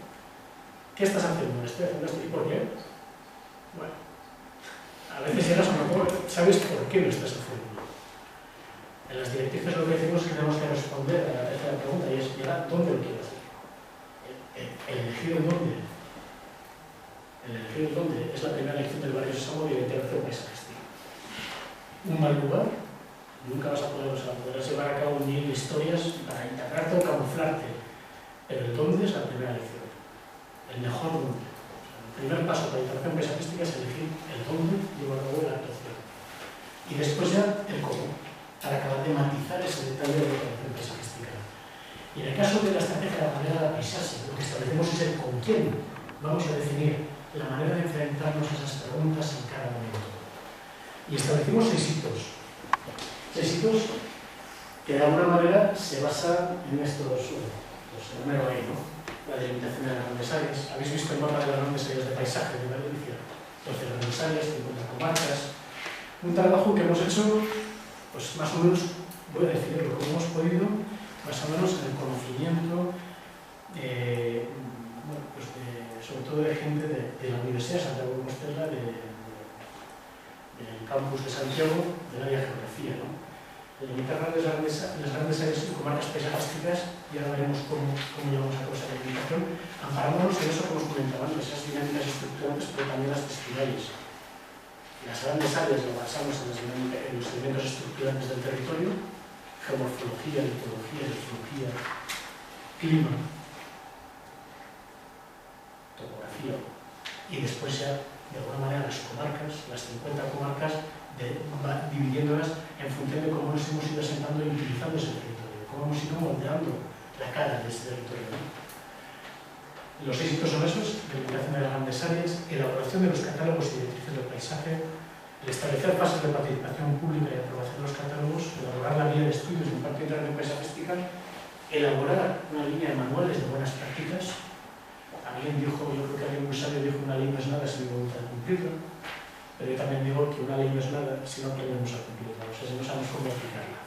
¿Qué estás haciendo? Estoy haciendo esto. ¿Y por qué? Bueno, a veces llegas a un poco, sabes por qué lo estás haciendo. En las directrices lo que decimos es que tenemos que responder a la tercera pregunta y es, ¿y ahora dónde lo quiero hacer? El elegir el dónde. El elegir el dónde es la primera lección del barrio Sésamo de integración paisajística. Un mal lugar, nunca vas a poder, podrás llevar a cabo mil historias para integrarte o camuflarte, pero el dónde es la primera lección. El mejor dónde. El primer paso para la integración paisajística es elegir el dónde llevar a cabo la actuación. Y después ya el cómo, para acabar de matizar ese detalle de la integración paisajística. Y en el caso de la estrategia de la manera de paisarse, lo que establecemos es el con quién vamos a definir la manera de enfrentarnos a esas preguntas en cada momento. Y establecimos 6 hitos. 6 hitos que de alguna manera se basan en estos, pues primero ahí, ¿no? La delimitación de las grandes áreas. Habéis visto el mapa de las grandes áreas de paisaje de Valencia. 12 grandes áreas, 50 comarcas. Un trabajo que hemos hecho, pues más o menos, voy a definirlo como hemos podido, más o menos en el conocimiento, bueno, pues sobre todo de gente de la Universidad de Santiago de Compostela, del campus de Santiago, del área de geografía, ¿no? Delimitar las grandes áreas y comarcas paisajísticas, y ahora veremos cómo llevamos a cabo esa delimitación, amparándonos en eso que hemos comentado, en esas dinámicas estructurantes, pero también las texturales. Las grandes áreas lo basamos en los elementos estructurantes del territorio, geomorfología, litología, geología, clima, topografía, y después ya, de alguna manera, las comarcas, las 50 comarcas, dividiéndolas en función de cómo nos hemos ido asentando y utilizando ese territorio, cómo hemos ido moldeando la cara de ese territorio, ¿no? Los 6 hitos son esos: delimitación de las grandes áreas, elaboración de los catálogos y directrices del paisaje, el establecer fases de participación pública y aprobación de los catálogos, elaborar la guía de estudios de impacto de integración paisajística, elaborar una línea de manuales de buenas prácticas. Alguien dijo, yo creo que alguien muy sabio dijo, una ley no es nada si no voluntad de cumplirla, pero yo también digo que una ley no es nada si no aprendemos a cumplirla, o sea, si no sabemos cómo aplicarla.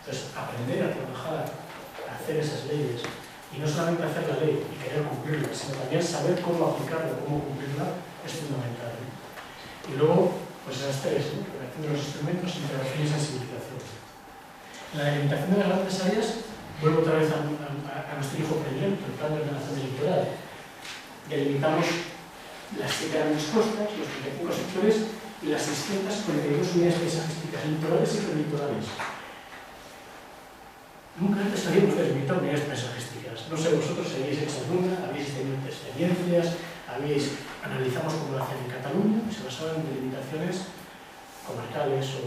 Entonces, aprender a trabajar, a hacer esas leyes, y no solamente hacer la ley y querer cumplirla, sino también saber cómo aplicarla, cómo cumplirla, es fundamental. Y luego, pues esas tres, ¿no? Creación de los instrumentos, integración y sensibilización. En la delimitación de las grandes áreas, vuelvo otra vez a nuestro hijo predilecto, el plan de ordenación del litoral. Delimitamos las 7 grandes costas, los 35 sectores y las 642 unidades paisajísticas litorales y prelitorales. Nunca antes habíamos delimitado unidades paisajísticas. No sé, vosotros si habéis hecho alguna, habéis tenido experiencias, analizamos cómo lo hacían en Cataluña, que se basaban en delimitaciones comarcales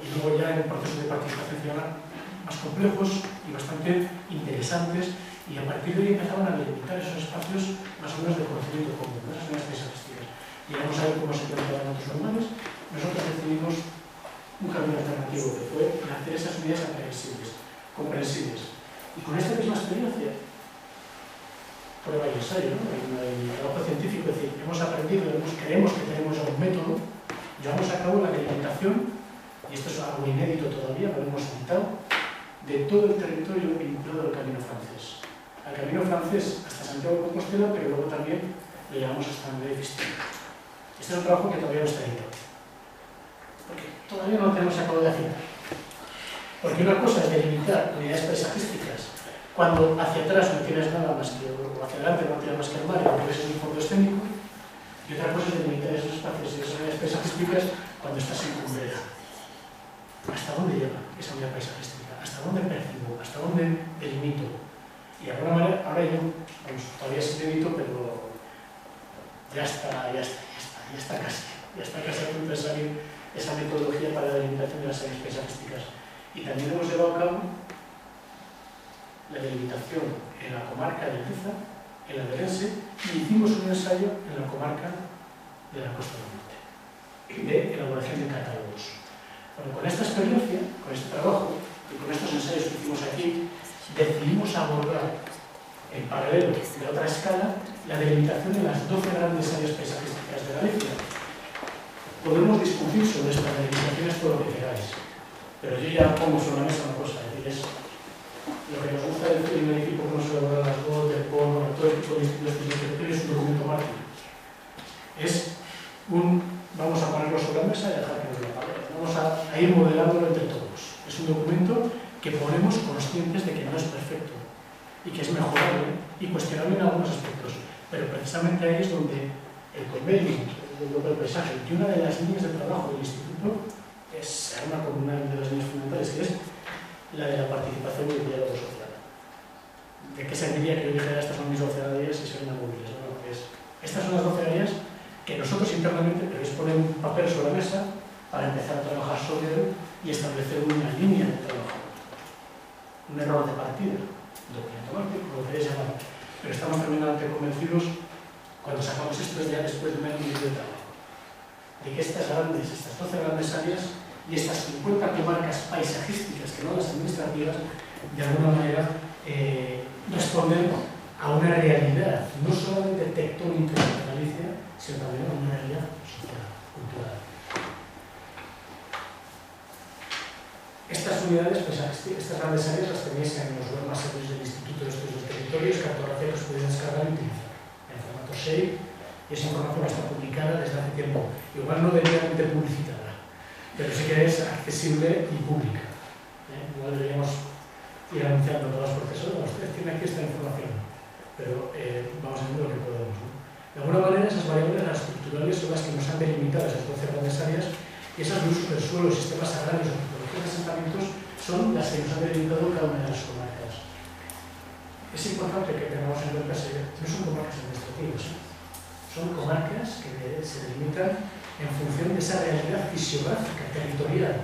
y luego ya en procesos de participación ciudadana más complejos y bastante interesantes, y a partir de ahí empezaban a delimitar esos espacios más o menos de conocimiento común, esas unidades paisajísticas. Llegamos a ver cómo se planteaban otros normales. Nosotros decidimos un camino alternativo, que fue hacer esas unidades comprensibles. Y con esta misma experiencia, prueba y ensayo, ¿no? En el trabajo científico, es decir, hemos aprendido, creemos que tenemos ya un método, llevamos a cabo la delimitación, y esto es algo inédito todavía, lo hemos citado, de todo el territorio vinculado al Camino Francés. Al Camino Francés hasta Santiago de Compostela, pero luego también lo llevamos hasta André de Fistel. Este es un trabajo que todavía no está editado, porque todavía no lo tenemos acabado de hacer. Porque una cosa es delimitar unidades paisajísticas cuando hacia atrás no tienes nada más que, o hacia adelante no tienes más que el mar y lo que ves es un fondo escénico, y otra cosa es delimitar esos espacios y esas unidades paisajísticas cuando estás en cumbrera. ¿Hasta dónde llega esa unidad paisajística? ¿Hasta dónde percibo? ¿Hasta dónde delimito? Y de alguna manera, ahora yo, todavía es inédito, pero ya está casi a punto de salir esa metodología para la delimitación de las áreas paisajísticas. Y también hemos llevado a cabo la delimitación en la comarca de Leza, en la de Orense, y hicimos un ensayo en la comarca de la Costa del Norte, de elaboración de catálogos. Bueno, con esta experiencia, con este trabajo y con estos ensayos que hicimos aquí, decidimos abordar en paralelo de otra escala la delimitación de las 12 grandes áreas paisajísticas de Galicia. Podemos discutir sobre estas delimitaciones todo lo que queráis, pero yo ya pongo sobre la mesa una cosa, es decir, es lo que nos gusta decir en el equipo que nos elabora las GOT, del PON, todo el tipo de institutos de territorio, es un documento mártir. Vamos a ponerlo sobre la mesa y dejar que nos lo pague. Vamos a ir modelándolo entre todos. Es un documento que ponemos conscientes de que no es perfecto y que es mejorable y cuestionable en algunos aspectos, pero precisamente ahí es donde el convenio del paisaje, que una de las líneas de trabajo del Instituto se arma con una de las líneas fundamentales, que es la de la participación y el diálogo social. ¿De qué serviría que yo dijera estas son mis 12 áreas y son inamovibles? No, estas son las 12 áreas que nosotros internamente queréis poner un papel sobre la mesa para empezar a trabajar sobre él y establecer una línea de trabajo. Un error de partida, documento mártir, como lo queréis llamar. Pero estamos terminantemente convencidos, cuando sacamos esto ya después de un año y medio de trabajo, de que estas 12 grandes áreas y estas 50 comarcas paisajísticas, que no las administrativas, de alguna manera responden a una realidad, no solamente tectónica de Galicia, sino también a una realidad social, cultural. Estas unidades paisajísticas, estas grandes áreas, las tenéis en los web más serios del Instituto de Estudios de Territorios, cartografía que os podéis descargar y utilizar en formato SHAPE, y esa información está publicada desde hace tiempo. Igual no debidamente publicitada, pero sí que es accesible y pública. Igual deberíamos ir anunciando todos los procesos. Usted tiene aquí esta información, pero vamos a ver lo que podemos, ¿no? De alguna manera, esas variables, las estructurales, son las que nos han delimitado esas 12 grandes áreas, y esas de uso del suelo, sistemas agrarios o tipologías de asentamientos son las que nos han delimitado cada una de las comarcas. Es importante que tengamos en cuenta que no son comarcas administrativas, son comarcas que se delimitan en función de esa realidad fisiográfica, territorial.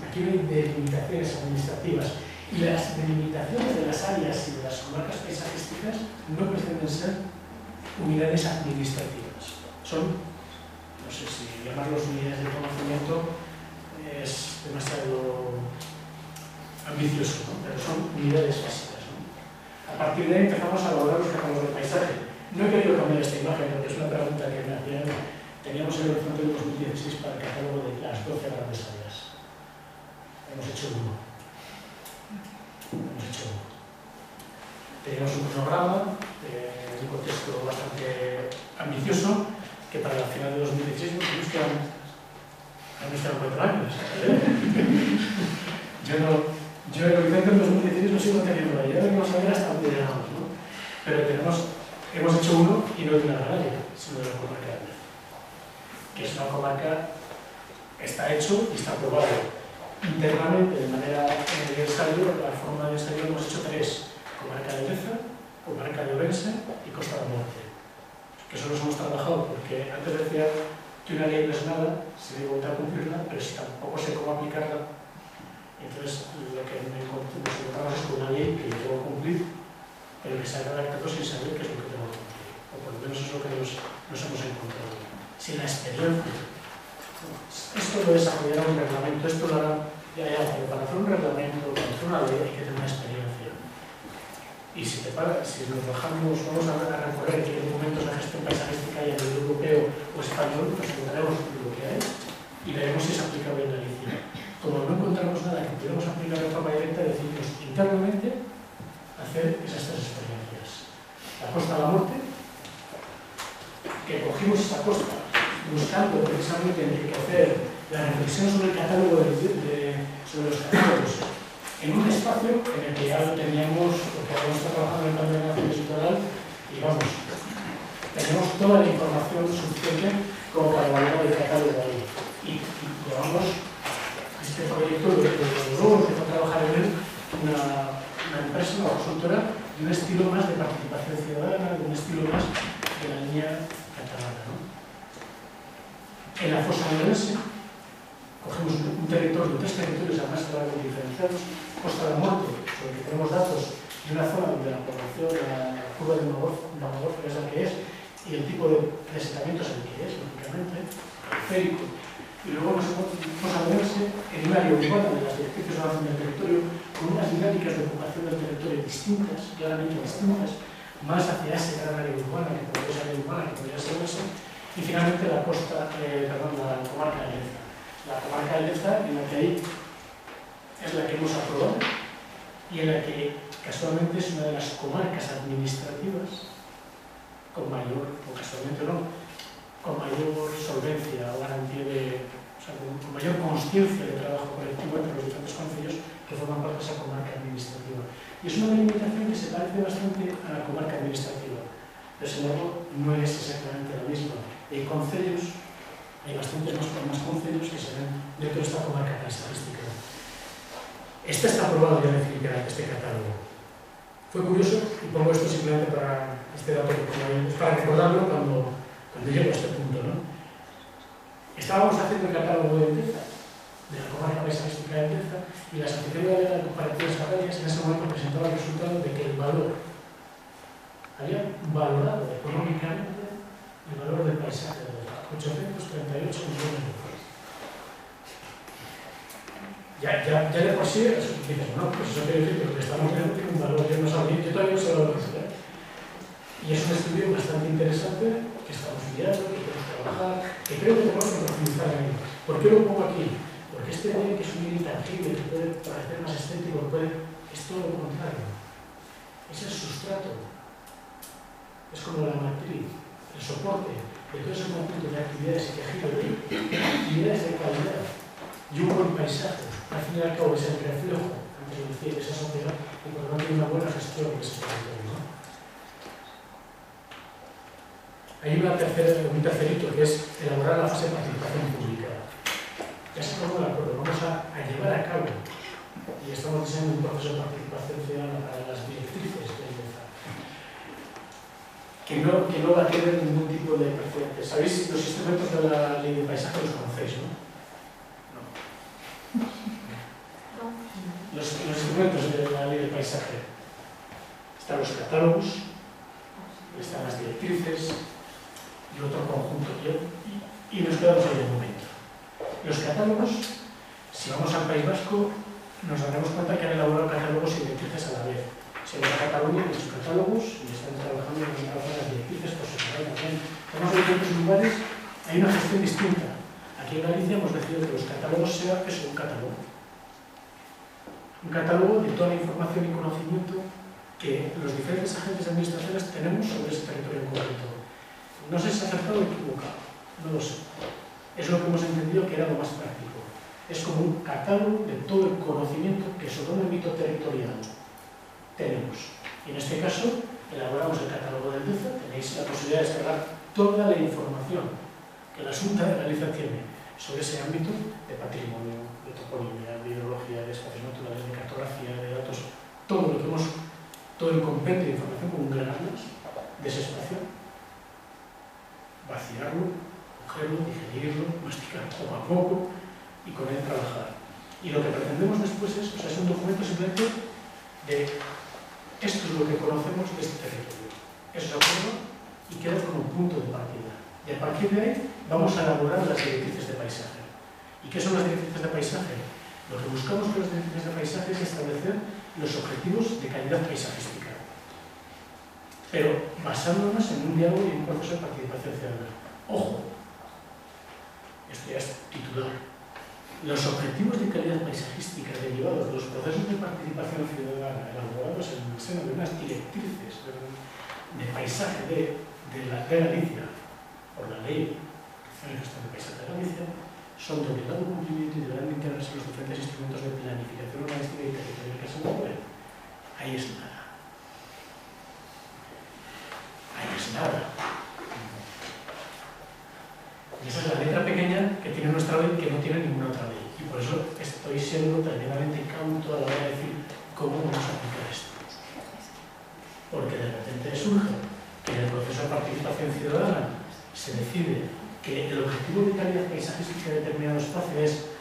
Aquí no hay delimitaciones administrativas, y las delimitaciones de las áreas y de las comarcas paisajísticas no pretenden ser unidades administrativas. Son, no sé si llamarlos unidades de conocimiento es demasiado ambicioso, ¿no? Pero son unidades básicas, ¿no? A partir de ahí empezamos a elaborar los catálogos de paisaje. No he querido cambiar esta imagen porque es una pregunta que me hacían. Teníamos el horizonte del 2016 para el catálogo de las 12 grandes áreas. Hemos hecho uno. Teníamos un cronograma, un contexto bastante ambicioso, que para el final de 2016 nos quedan 4 años. Yo en Horizonte en 2016 no sigo teniendo la idea de que vamos a ver hasta dónde llegamos, ¿no? Pero hemos hecho uno y no de una gran área, sino de la comarca de Andrés, que es una comarca que está hecho y está aprobado. Internamente, de manera de ensayo, la forma de ensayo hemos hecho 3: comarca de Leza, comarca de Ourense y Costa da Morte. Que solo hemos trabajado porque antes decía que una ley no es nada si debe votar a cumplirla, pero si tampoco sé cómo aplicarla. Entonces, lo que nos encontramos es con una ley que yo debo cumplir, pero que se ha redactado sin saber qué es lo que tengo que cumplir. O por lo menos es lo que nos hemos encontrado. Sin la experiencia. Esto lo desarrollará un reglamento, esto lo hará pero para hacer un reglamento, para hacer una ley hay que tener una experiencia. Y si nos bajamos, vamos a recorrer qué documentos de gestión paisajística hay a nivel europeo o español, pues encontraremos lo que hay y veremos si es aplicable en Galicia. Como no encontramos nada que pudiéramos aplicar de forma directa, decidimos internamente hacer esas 3 experiencias. La Costa de la Morte, que cogimos esa costa buscando precisamente enriquecer la reflexión sobre el catálogo sobre los catálogos en un espacio en el que ya lo teníamos, porque habíamos estado trabajando en el plan de ordenación litoral y vamos, teníamos toda la información suficiente como para valorar el catálogo ahí. Y llevamos este proyecto de luego empezó a trabajar en él una empresa, una consultora, de un estilo más de participación ciudadana, de un estilo más de la línea catalana, ¿no? En la fosa de Ourense cogemos un territorio, 3 territorios además claramente diferenciados, Costa da Morte, sobre el que tenemos datos de una zona donde la población, la curva de demográfica es la que es, y el tipo de asentamiento es el que es, lógicamente, periférico. Y luego nos vamos a Ourense en un área urbana de las directrices de ordenación del territorio, con unas dinámicas de ocupación del territorio distintas, claramente distintas, más hacia ese gran área urbana, que podría ser área urbana, que podría ser Ourense, y finalmente la comarca de Leza. La comarca de Leza, en la que ahí es la que hemos aprobado y en la que casualmente es una de las comarcas administrativas con mayor, o casualmente no, con mayor solvencia o garantía con mayor consciencia de trabajo colectivo entre los diferentes concellos que forman parte de esa comarca administrativa. Y es una delimitación que se parece bastante a la comarca administrativa. Desde luego no es exactamente la misma. Hay concellos, hay bastantes más concellos que se ven dentro de esta comarca paisajística. Este está aprobado ya definitivamente, este catálogo. Fue curioso, y pongo esto simplemente para este dato, para recordarlo cuando llego a este punto, ¿no? Estábamos haciendo el catálogo de Endesa, de la comarca paisajística de Endesa, y la Asociación Galega de Comparativas Agrarias en ese momento presentaba el resultado de que el valor había valorado económicamente el valor del paisaje de 838 millones de euros. Ya de por sí, dices, no, pues eso quiere decir que lo que estamos viendo tiene un valor, yo todavía no sé lo que es. Y es un estudio bastante interesante que estamos estudiando, que queremos trabajar, que creo que tenemos que profundizar en él. ¿Por qué lo pongo aquí? Porque este bien que es un bien intangible, que puede parecer más estético, es todo lo contrario. Es el sustrato. Es como la matriz, el soporte de todo ese conjunto de actividades y tejido de actividades de calidad y un buen paisaje. Al fin y al cabo es el reflejo, antes de decir, de esa sociedad y por lo tanto una buena gestión de ese territorio, ¿no? Hay un tercerito que es elaborar la fase de participación pública. Ya se tomó el acuerdo, vamos a llevar a cabo y estamos diseñando un proceso de participación ciudadana para las directrices de Endesa. Que no va a tener ningún tipo de precedente. ¿Sabéis? Los instrumentos de la ley de paisaje los conocéis, ¿no? Los instrumentos de la ley de paisaje. Están los catálogos, están las directrices y otro conjunto. Y nos quedamos ahí de momento. Los catálogos, si vamos al País Vasco, nos daremos cuenta que han elaborado catálogos y directrices a la vez. Se va a Cataluña con sus catálogos y están trabajando en las directrices por separado también. Tenemos en diferentes lugares, hay una gestión distinta. Aquí en Galicia hemos decidido que los catálogos sean eso, un catálogo. Un catálogo de toda la información y conocimiento que los diferentes agentes administrativos tenemos sobre ese territorio en concreto. No sé si ha acertado o equivocado, no lo sé. Es lo que hemos entendido que era lo más práctico. Es como un catálogo de todo el conocimiento que sobre un ámbito territorial tenemos. Y en este caso, elaboramos el catálogo del DEFA, tenéis la posibilidad de descargar toda la información que la Junta de Galicia tiene sobre ese ámbito de patrimonio, de toponimia, de hidrología, de espacios naturales, de cartografía, de datos, todo lo que hemos, todo el compendio de información con un gran atlas de ese espacio, vaciarlo, cogerlo, digerirlo, masticar poco a poco y con él trabajar. Y lo que pretendemos después es, o sea, es un documento simplemente de esto es lo que conocemos de este territorio. Eso se aprueba y queda como punto de partida. Y a partir de ahí vamos a elaborar las directrices de paisaje. ¿Y qué son las directrices de paisaje? Lo que buscamos con las directrices de paisaje es establecer los objetivos de calidad paisajística, pero basándonos en un diálogo y un proceso de participación ciudadana. Ojo, esto ya es titular. Los objetivos de calidad paisajística derivados de los procesos de participación ciudadana elaborados en el seno de unas directrices de paisaje de Galicia por la ley de gestión de paisaje de Galicia son de obligado cumplimiento y deberán integrarse en los diferentes instrumentos de planificación urbanística y territorial que se mueven. Ahí es nada. Ahí es nada. Y esa es la letra pequeña que tiene nuestra ley que no tiene ninguna otra ley. Y por eso estoy siendo tremendamente cauto a la hora de decir cómo vamos a aplicar esto. Porque de repente surge que en el proceso de participación ciudadana se decide que el objetivo de calidad paisajística de determinado espacio es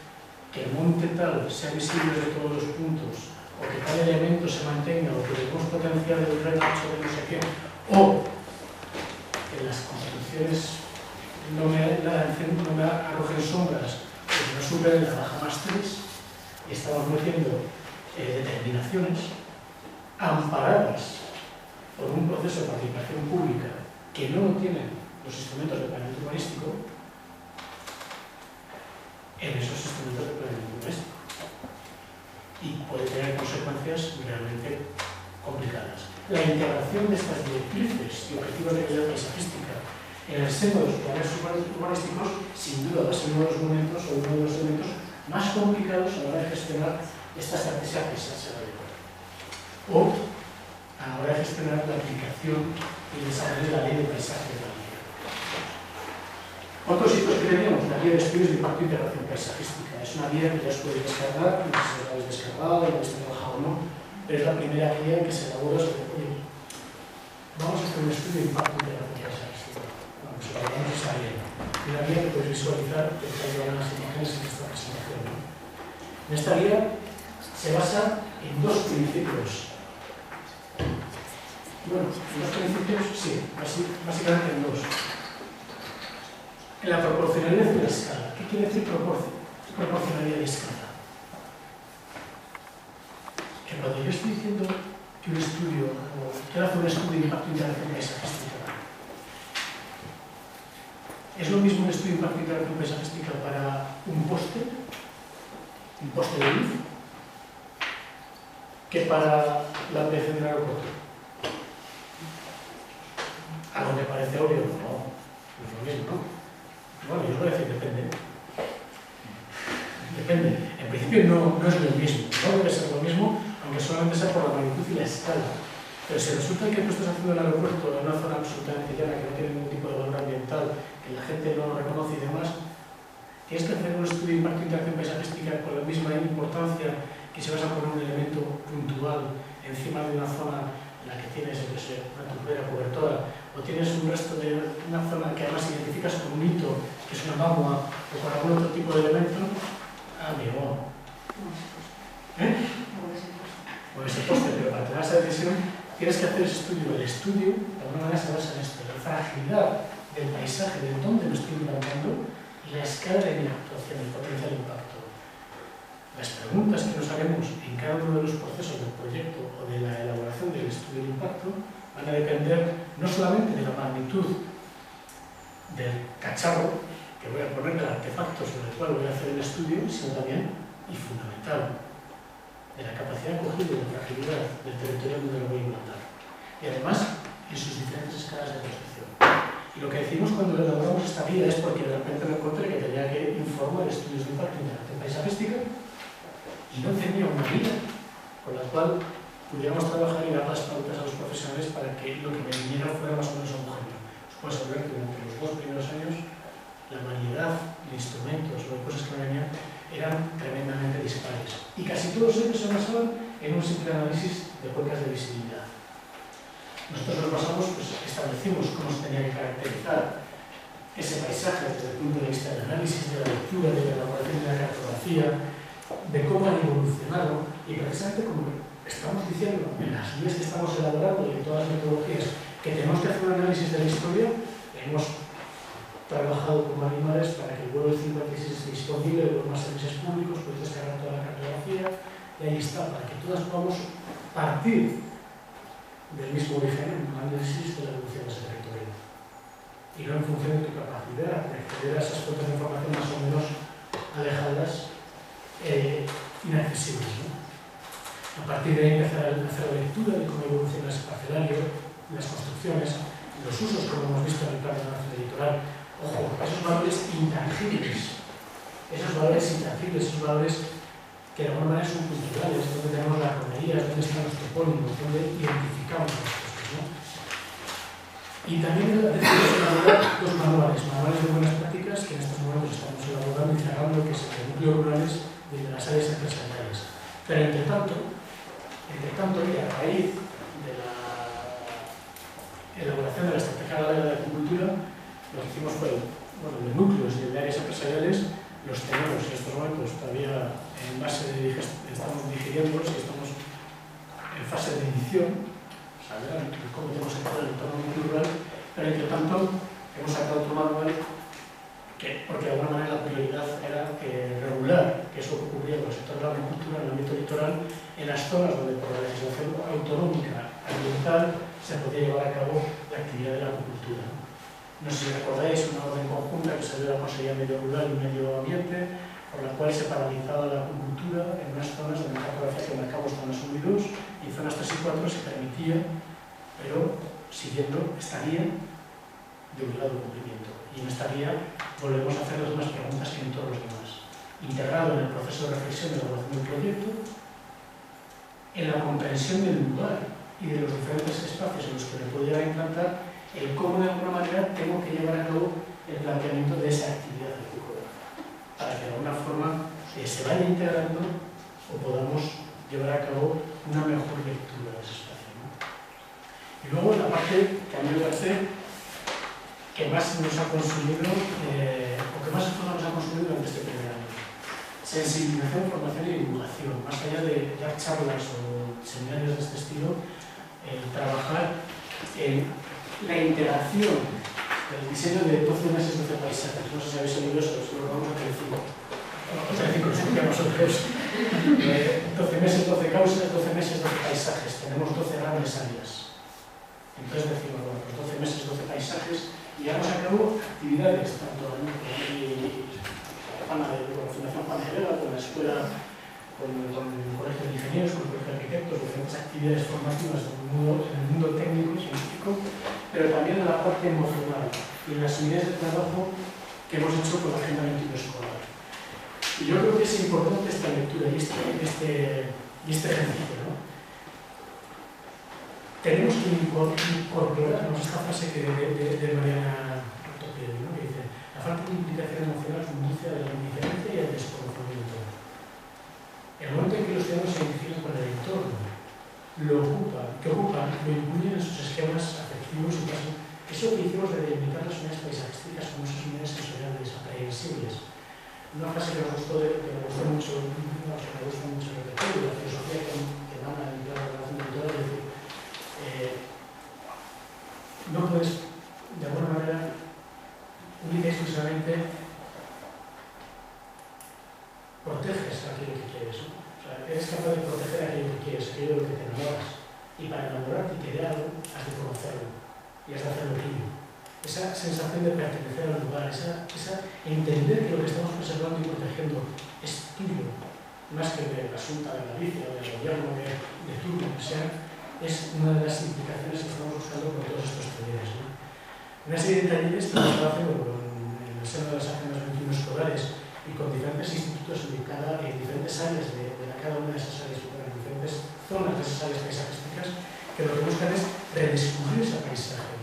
que el monte tal sea visible de todos los puntos, o que tal elemento se mantenga, o que debemos potenciar el rechazo de no sé qué, o que las construcciones no me arrojen sombras, o que no superen la baja más 3, y estamos metiendo determinaciones amparadas por un proceso de participación pública que no tienen los instrumentos de planeamiento urbanístico, en esos instrumentos de planeamiento urbanístico. Y puede tener consecuencias realmente complicadas. La integración de estas directrices y objetivos de calidad paisajística en el seno de los planes urbanísticos, sin duda va a ser uno de los momentos o uno de los elementos más complicados a la hora de gestionar esta estrategia paisajística. O a la hora de gestionar la aplicación y desarrollo de la ley de paisaje de la Galicia. Otros sitios que teníamos, la guía de estudios de impacto e integración paisajística. Es una guía que ya os podéis descargar, no sé si la habéis descargado, la habéis trabajado o no, pero es la primera guía que se elabora sobre, oye, vamos a hacer un estudio de impacto e integración paisajística. Vamos a ver esa guía. Una guía que podéis visualizar, que estáis llevando las imágenes en esta presentación, ¿no? En esta guía se basa en dos principios. Bueno, en dos principios, sí, básicamente en dos. En la proporcionalidad y la escala. ¿Qué quiere decir proporcionalidad y escala? Que cuando yo estoy diciendo que un estudio, o quiero hacer un estudio de impacto e integración paisajística, ¿es lo mismo un estudio de impacto e integración paisajística para un poste de luz, que para la ampliación del aeropuerto? Algo me parece obvio, no es lo mismo, ¿no? Bueno, yo os voy a decir, depende. Depende. En principio no es lo mismo, no debe ser lo mismo, aunque solamente sea por la magnitud y la escala. Pero si resulta que tú estás haciendo el aeropuerto en una zona absolutamente llana que no tiene ningún tipo de valor ambiental, que la gente no lo reconoce y demás, tienes que hacer un estudio de impacto e integración paisajística con la misma importancia que si vas a poner un elemento puntual encima de una zona en la que tienes, yo sé, una turbera cobertora, o tienes un resto de una zona que además identificas con un hito, que es una magua, o con algún otro tipo de elemento, amigo. O ese poste, pero para tomar esa decisión tienes que hacer ese estudio. El estudio, de alguna manera, se basa en esto, en la fragilidad del paisaje, de dónde me estoy implantando, y la escala de mi actuación, el potencial impacto. Las preguntas que nos haremos en cada uno de los procesos del proyecto o de la elaboración del estudio de impacto van a depender no solamente de la magnitud del cacharro que voy a poner, del artefacto sobre el cual voy a hacer el estudio, sino también, y fundamental, de la capacidad acogida y de la fragilidad del territorio donde lo voy a implantar. Y además, en sus diferentes escalas de percepción. Y lo que decimos cuando elaboramos esta guía es porque de repente me encontré que tenía que informar estudios de impacto de interacción paisajística y no tenía una guía con la cual pudiéramos trabajar y dar las pautas a los profesionales para que lo que me viniera fuera más o menos homogéneo. Os puedo asegurar que durante los 2 primeros años la variedad de instrumentos o de cosas que me venían eran tremendamente dispares. Y casi todos ellos se basaban en un simple análisis de cuencas de visibilidad. Nosotros nos basamos, pues establecimos cómo se tenía que caracterizar ese paisaje desde el punto de vista del análisis, de la lectura, de la elaboración de la cartografía, de cómo han evolucionado, y precisamente como estamos diciendo en las guías que estamos elaborando y en todas las metodologías que tenemos que hacer un análisis de la historia, hemos trabajado con animales para que el vuelo del 56 esté disponible en los más servicios públicos, puedes descargar toda la cartografía, y ahí está, para que todas podamos partir del mismo origen en un análisis de la evolución de ese territorio. Y no en función de tu capacidad de acceder a esas fuentes de información más o menos alejadas e inaccesibles, ¿no? A partir de ahí empezar a hacer la lectura de cómo evoluciona ese parcelario, las construcciones, los usos, como hemos visto en el plan de ordenación del litoral. Ojo, esos valores intangibles, esos valores que de alguna manera son culturales, donde tenemos las romerías, donde están los topónimos, donde identificamos las cosas, ¿no? Y también decidimos elaborar 2 manuales de buenas prácticas que en estos momentos estamos elaborando y cerrando, que son los núcleos rurales de las áreas empresariales. Pero entre tanto, y a raíz de la elaboración de la estrategia de la agricultura, lo que hicimos fue, bueno, de núcleos y de áreas empresariales los tenemos en estos momentos todavía en base de estamos digiriéndolos y estamos en fase de edición, saber cómo tenemos que hacer el entorno rural, pero entre tanto hemos sacado otro manual porque de alguna manera la prioridad era regular, que es lo que ocurría con el sector de la agricultura en el ámbito litoral, en las zonas donde por la legislación autonómica ambiental se podía llevar a cabo la actividad de la agricultura. No sé si recordáis una orden conjunta que salió de la Consejería de Medio Rural y Medio Ambiente, por la cual se paralizaba la agricultura en unas zonas donde la cartografía que marcamos zonas 1 y 2 y zonas 3 y 4 se permitía, pero siguiendo esta guía de obligado cumplimiento. Y en esta guía volvemos a hacer las mismas preguntas que en todos los demás. Integrado en el proceso de reflexión de elaboración del proyecto, en la comprensión del lugar y de los diferentes espacios en los que me pudiera implantar, el cómo de alguna manera tengo que llevar a cabo el planteamiento de esa actividad agrícola, para que de alguna forma se vaya integrando o podamos llevar a cabo una mejor lectura de ese espacio, ¿no? Y luego la parte que a mí me parece que más nos ha consumido, o que más esfuerzo nos ha consumido durante este primer año. Sensibilización, formación y divulgación. Más allá de dar charlas o seminarios de este estilo, trabajar en la integración del diseño de 12 meses, 12 paisajes. No sé si habéis oído eso, lo vamos a decir. Otra vez, nosotros. 12 meses, 12 causas, 12 meses, 12 paisajes. Tenemos 12 grandes áreas. Entonces decimos, bueno, pues 12 meses, 12 paisajes, y llevamos a cabo actividades, tanto con la Fundación Juan de Vega, con la escuela, con el Colegio de Ingenieros, con el Colegio de Arquitectos, diferentes actividades formativas en el mundo técnico, científico, pero también en la parte emocional y en las unidades de trabajo que hemos hecho con la Agenda 21 escolar. Y yo creo que es importante esta lectura y este ejercicio, ¿no? Tenemos que incorporarnos esta frase de Mariana Ortopedi, ¿no? Que dice: la falta de implicación emocional conduce a la indiferencia y al desconocimiento. El momento en que los ciudadanos se identifican con el entorno, lo incluyen en sus esquemas afectivos y casi. Eso que hicimos de delimitar las unidades paisajísticas como esas unidades sensoriales, aprehensibles. Una frase que me gustó mucho repetir, la filosofía que emana en la relación cultural, es decir, no puedes, de alguna manera, única y exclusivamente proteges aquello que quieres, ¿no? O sea, eres capaz de proteger aquello que quieres, aquello de lo que te enamoras. Y para enamorarte y querer algo, has de conocerlo y has de hacerlo tuyo. Esa sensación de pertenecer al lugar, esa entender que lo que estamos preservando y protegiendo es tuyo, más que de la Junta de Galicia o del gobierno de turno que sea, es una de las implicaciones que estamos buscando con todos estos talleres, ¿no? Una serie de talleres que estamos haciendo en el seno de las agendas 21 escolares y con diferentes institutos en diferentes áreas de cada una de esas áreas, en diferentes zonas de esas áreas paisajísticas, que lo que buscan es redescubrir ese paisaje,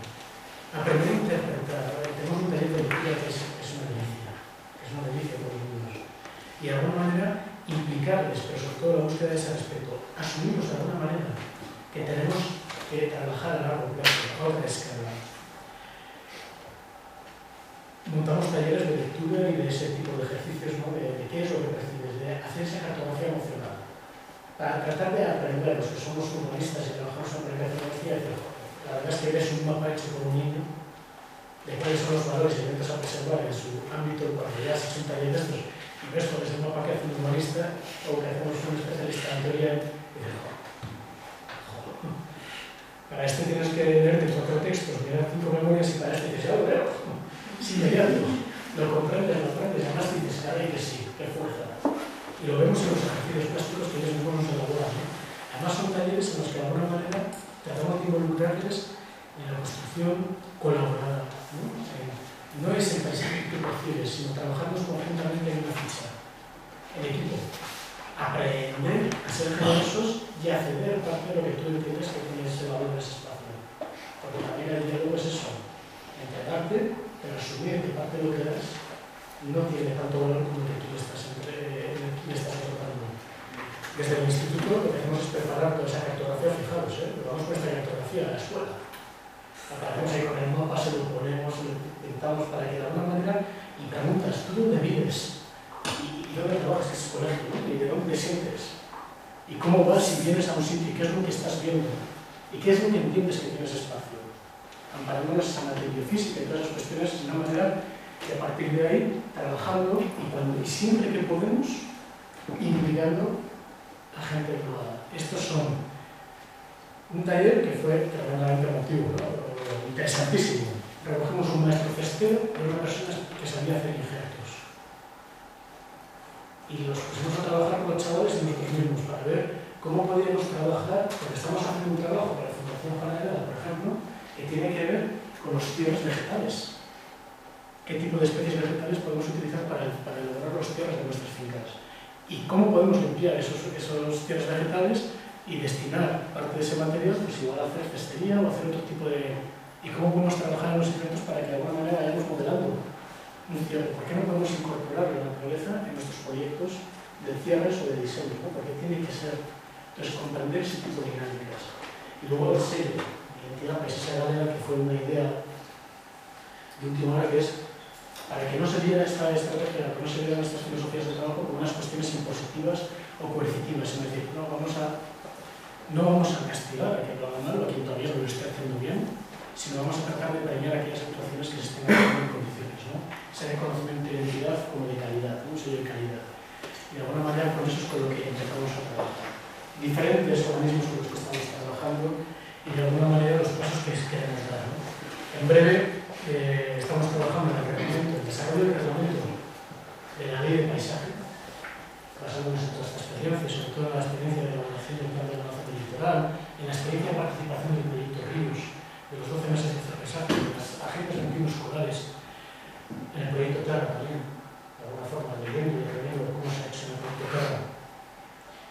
aprender a interpretar. Tenemos un taller de lectura que es una delicia por los niños, y de alguna manera implicarles, pero sobre todo la búsqueda de ese respeto, asumimos de alguna manera que tenemos que trabajar a largo plazo, a otra escala. Montamos talleres de lectura y de ese tipo de ejercicios, ¿no? de qué es lo que percibes, de hacer esa cartografía emocional, para tratar de aprender, los que somos urbanistas y trabajamos en organización, la verdad es que ves un mapa hecho por un niño de cuáles son los valores y elementos a preservar en su ámbito cuando ya se son talleres de estos, y ves cuál es el mapa que hace un urbanista o que hacemos un especialista en teoría y dices, para este tienes que leerte 4 textos, mirar 5 memorias y para este dices, ya lo veo. Sí, inmediato. Lo comprendes, además dices, caray que sí, qué fuerza. Y lo vemos en los ejercicios plásticos que ellos mismos nos elaboran, ¿no? Además son talleres en los que de alguna manera tratamos de involucrarles en la construcción colaborada, ¿no? No es el paisaje que percibes, sino trabajamos conjuntamente en una ficha, en equipo. Aprender a ser generosos y a ceder parte de lo que tú entiendes que tienes ese valor de ese espacio. Porque también el diálogo es eso, entregarte, pero asumir que parte de lo que das no tiene tanto valor como que tú le estás otorgando. Desde el instituto lo que hacemos es preparar toda esa cartografía, fijaros, pero vamos con esta cartografía a la escuela. Aparecemos ahí con el mapa, se lo ponemos, lo pintamos para que de alguna manera, y preguntas, ¿tú dónde vives? ¿Y dónde trabajas? ¿Qué es colegio? ¿Y de dónde te sientes? ¿Y cómo vas si vienes a un sitio? ¿Y qué es lo que estás viendo? ¿Y qué es lo que entiendes que tienes espacio? Amparándonos en la biofísica y todas esas cuestiones de una manera que a partir de ahí, trabajando y siempre que podemos, implicando a gente privada. Estos son un taller que fue tremendamente emotivo, ¿no? Interesantísimo. Recogimos un maestro cestero y una persona que sabía hacer injertos. Y los pusimos a trabajar con los chavales y nosotros mismos para ver cómo podíamos trabajar, porque estamos haciendo un trabajo para la Fundación Panadera, por ejemplo, que tiene que ver con los cierres vegetales. ¿Qué tipo de especies vegetales podemos utilizar para elaborar los cierres de nuestras fincas? Y cómo podemos limpiar esos cierres vegetales y destinar parte de ese material, pues igual a hacer cestería o hacer otro tipo de... Y cómo podemos trabajar en los injertos para que de alguna manera vayamos modelando un cierre. ¿Por qué no podemos incorporar la naturaleza en nuestros proyectos de cierres o de diseño, ¿no? Porque tiene que ser, entonces, comprender ese tipo de dinámicas. Y luego el sello, la identidad paisaje galega, que fue una idea de última hora, que es para que no se viera esta estrategia, que no se vieran estas filosofías de trabajo como unas cuestiones impositivas o coercitivas, es decir, no vamos a castigar a quien lo haga mal o a quien todavía lo esté haciendo bien, sino vamos a tratar de premiar aquellas actuaciones que se estén haciendo en condiciones, ¿no? Ese reconocimiento de identidad como de calidad, un sello de calidad. Y de alguna manera con eso es con lo que empezamos a trabajar. Diferentes organismos con los que estamos trabajando y de alguna manera los pasos que queremos dar, ¿no? En breve estamos trabajando en el desarrollo del reglamento de la ley de paisaje, basándonos en todas estas experiencias, sobre todo en la experiencia de elaboración del plan de ordenación del litoral, en la experiencia de participación del proyecto Ríos, de los 12 meses de paisaje, de las agendas 21 escolares, en el proyecto Terra también, de alguna forma, leyendo y aprendiendo cómo se ha hecho en el proyecto Terra.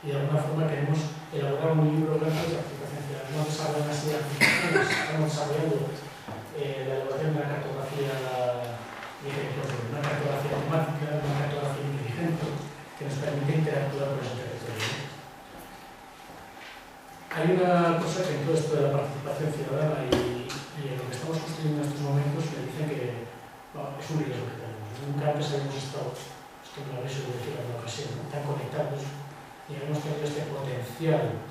Y de alguna forma queremos elaborar un libro blanco de aplicación ciudadana. No desarrollan así de aplicaciones, estamos desarrollando la elaboración de una cartografía temática, una cartografía inteligente que nos permite interactuar con ese territorio. Hay una cosa que en todo esto de la participación ciudadana y en lo que estamos construyendo en estos momentos me dicen que es un riesgo que tenemos. Nunca antes habíamos estado, esto me lo habéis oído decir en una ocasión, tan conectados y hemos tenido este potencial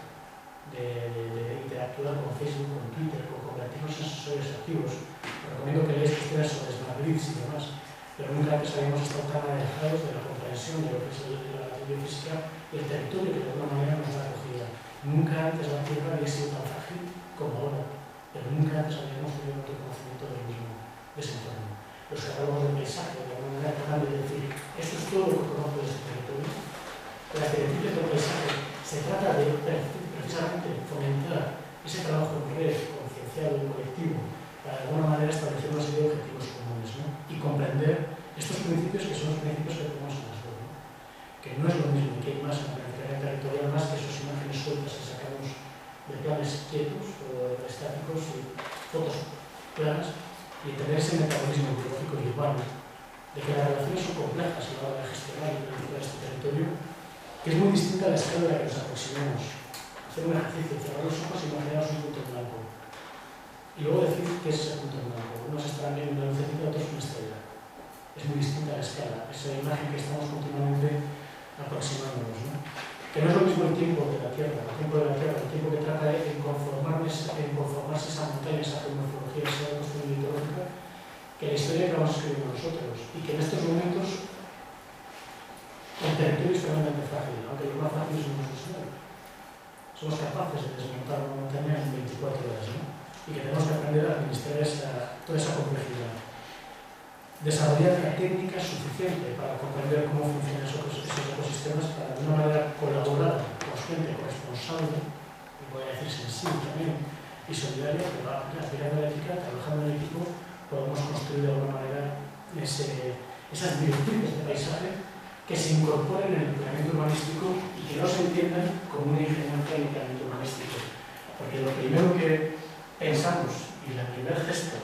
de interactuar con Facebook, con Twitter, con convertirnos en asesores activos. Os recomiendo que leáis cuestiones sobre SmartGrids y demás, pero nunca antes habíamos estado tan alejados de la comprensión de lo que es la biofísica y el territorio que de alguna manera nos da acogida. Nunca antes la Tierra había sido tan frágil como ahora, pero nunca antes habíamos tenido otro conocimiento del mismo, de ese entorno. Los que hablamos del paisaje, de alguna manera tratando de decir, esto es todo lo que conozco de este territorio, las directrices del paisaje, se trata de precisamente fomentar ese trabajo en red, concienciado y colectivo, para de alguna manera establecer una serie de objetivos comunes, ¿no? Y comprender estos principios que son los principios que tenemos en las web, ¿no? Que no es lo mismo que hay más en la planificación territorial, más que esas imágenes sueltas que sacamos de planes quietos o estáticos y fotos planas, y tener ese metabolismo biológico y urbano de que las relaciones son complejas a la hora de gestionar y planificar este territorio, que es muy distinta a la escala a la que nos aproximamos. Hacer un ejercicio, cerrar los ojos y imaginar un punto en blanco. Y luego decir qué es ese punto en blanco. Unos estarán viendo una lucecita, otros una estrella. Es muy distinta a la escala, esa imagen que estamos continuamente aproximándonos, ¿no? Que no es lo mismo el tiempo de la Tierra, el tiempo que trata de conformarse esa montaña, esa geomorfología, esa construcción mitológica, que la historia que vamos escribiendo nosotros. Y que en estos momentos el territorio es tremendamente frágil, aunque lo más fácil es un profesional. Somos capaces de desmontar una montaña en 24 horas, ¿no? Y que tenemos que aprender a administrar toda esa complejidad. Desarrollar la técnica suficiente para comprender cómo funcionan esos ecosistemas para de una manera colaborada, consciente, corresponsable, y podría decir sensible también, y solidaria, que va aspirando a la ética, trabajando en equipo, podemos construir de alguna manera esas directrices de paisaje que se incorporen en el planeamiento urbanístico y que no se entiendan como una ingeniería en el planeamiento urbanístico. Porque lo primero que pensamos, y el primer gesto,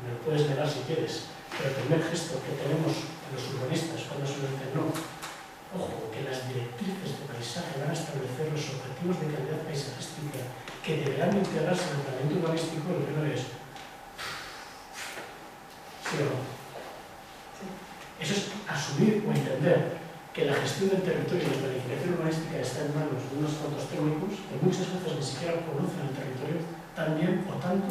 me lo puedes negar si quieres, pero el primer gesto que tenemos los urbanistas cuando se lo dicen, no, ojo, que las directrices de paisaje van a establecer los objetivos de calidad paisajística que deberán integrarse en el planeamiento urbanístico, lo primero es, ¿sí o no? Eso es asumir o entender que la gestión del territorio y la planificación urbanística está en manos de unos cuantos técnicos que muchas veces ni siquiera conocen el territorio tan bien o tanto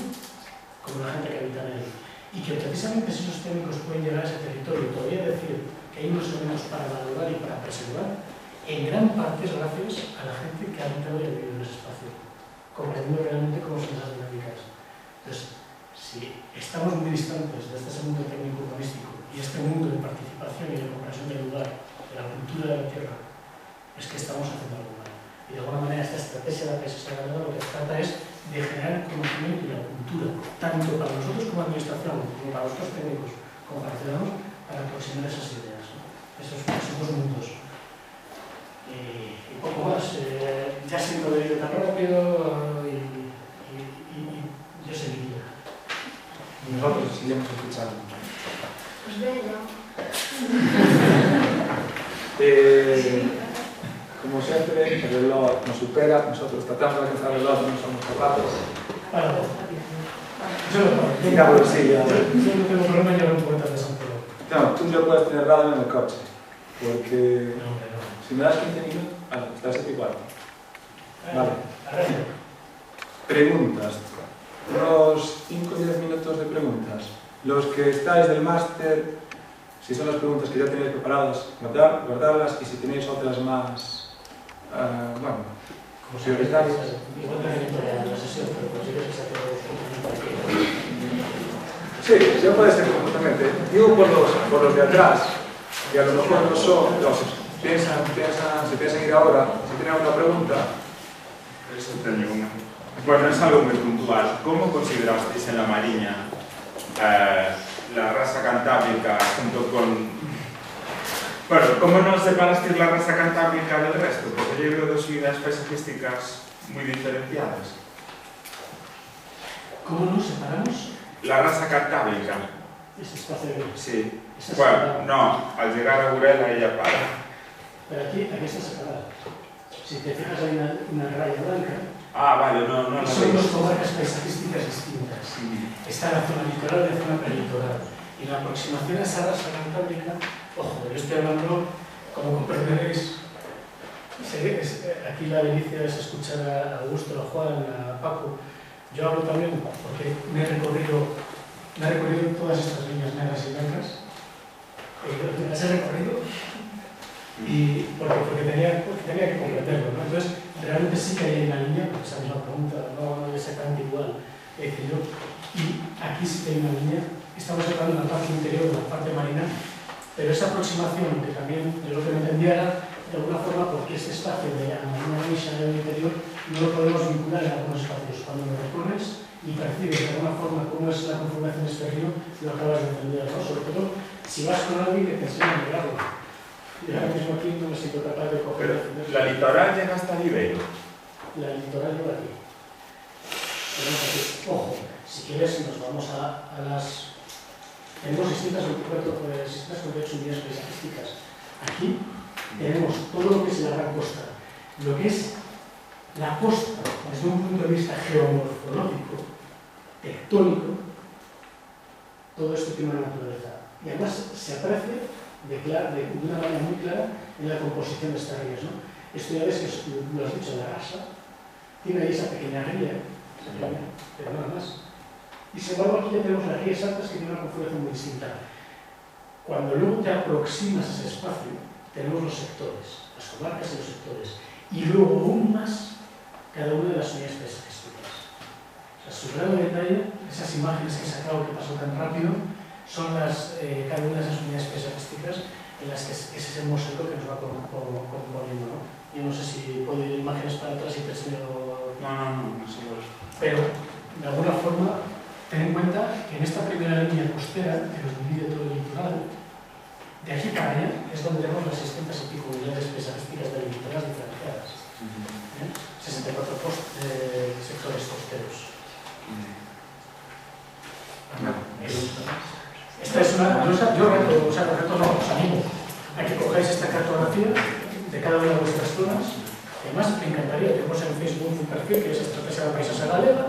como la gente que habita en él. Y que precisamente si esos técnicos pueden llegar a ese territorio y todavía decir que hay unos elementos para valorar y para preservar, en gran parte es gracias a la gente que ha habitado y ha vivido en ese espacio, comprendiendo realmente cómo son esas dinámicas. Entonces, si estamos muy distantes de este mundo técnico urbanístico y este mundo de participación y de comprensión del lugar, de la cultura de la tierra, es que estamos haciendo algo mal. Y de alguna manera esta estrategia de la paisa sagrada lo que trata es de generar el conocimiento y la cultura, tanto para nosotros como administración, como para los otros técnicos, como para ciudadanos, para aproximar esas ideas, ¿no? Esos dos mundos. Y poco más, ya siento de ir tan rápido y yo seguiría. Y nosotros seguimos escuchando. Pues bello. Como siempre, el reloj nos supera, nosotros tratamos de alcanzar el reloj, no somos capaces. Para yo no puedo. Digamos, sí, ya. Yo no tengo problema en llevar un poeta de Santiago. No, tú ya puedes tener radio en el coche, porque No, hombre, no. si me das 15 minutos, vale, estás aquí igual. Vale. Arreglo. Preguntas. Unos 5 o 10 minutos de preguntas. Los que estáis del máster, si son las preguntas que ya tenéis preparadas, guardarlas, y si tenéis otras más, bueno, Como prioritarias. Igual también la sesión, pero consigues que se haga Sí, ya puede ser completamente. Digo por los de atrás, que a lo mejor no son, no, si piensan ir ahora, si tienen alguna pregunta. Eso tengo una. Bueno, es algo muy puntual. ¿Cómo considerasteis en la Mariña la raza cantábrica junto con... Bueno, ¿cómo no separasteis la raza cantábrica del resto? Porque yo veo dos unidades paisajísticas muy diferenciadas. ¿Cómo nos separamos? La raza cantábrica. Ese espacio de... Sí. Esa Bueno, separada. no, al llegar a Burela ella para. Pero aquí está separada. Si te fijas hay una raya blanca. Ah, vale, no. Son dos comarcas paisajísticas distintas. Está la zona litoral y la zona peritoral. Y la aproximación a esa raza cantábrica, ojo, yo estoy hablando, como comprenderéis, aquí la delicia es escuchar a Augusto, a Juan, a Paco. Yo hablo también porque me he recorrido todas estas líneas negras y blancas. Me las he recorrido y porque tenía que comprenderlo, ¿no? Entonces, realmente sí que hay una línea, porque esa misma pregunta no es exactamente igual, y aquí sí que hay una línea. Estamos hablando de la parte interior, de la parte marina, pero esa aproximación, que también yo lo que me entendía era de alguna forma, porque ese espacio de la marina gris en el interior no lo podemos vincular en algunos espacios. Cuando lo recorres y percibes de alguna forma cómo es la conformación de este río, lo acabas de entender, ¿no? Sobre todo si vas con alguien que te enseña a mirarlo. Y ahora mismo aquí no me siento capaz de coger. Pero la litoral llega hasta Ribeiro. La litoral lleva aquí. Tenemos aquí, ojo, si quieres nos vamos a las... Tenemos 628 unidades paisajísticas. Aquí tenemos todo lo que es la gran costa. Lo que es la costa, desde un punto de vista geomorfológico, tectónico, todo esto tiene una naturaleza. Y además se aprecia de una manera muy clara en la composición de estas rías, ¿no? Esto ya ves que lo has dicho, la rasa tiene ahí esa pequeña ría, pero nada más. Y sin embargo aquí ya tenemos las rías altas que tienen una configuración muy distinta. Cuando luego te aproximas a ese espacio, tenemos los sectores, las comarcas y los sectores, y luego aún más cada una de las unidades paisajísticas. O sea, su grado de detalle, esas imágenes que he sacado que pasó tan rápido, son cada una de esas unidades paisajísticas en las que es ese mosaico que nos va componiendo, ¿no? Yo no sé si puedo ir imágenes para atrás y te enseño... No sé. Pero, de alguna forma, ten en cuenta que en esta primera línea costera, que nos divide todo el litoral, de aquí para allá es donde tenemos las 600 y pico unidades paisajísticas del litoral diferenciadas. 64 sectores costeros. Esta es una... Yo reto, os animo a que cojáis esta cartografía de cada una de vuestras zonas. Además, me encantaría, tenemos en Facebook un perfil que es Estrategia de Paisaje Galega,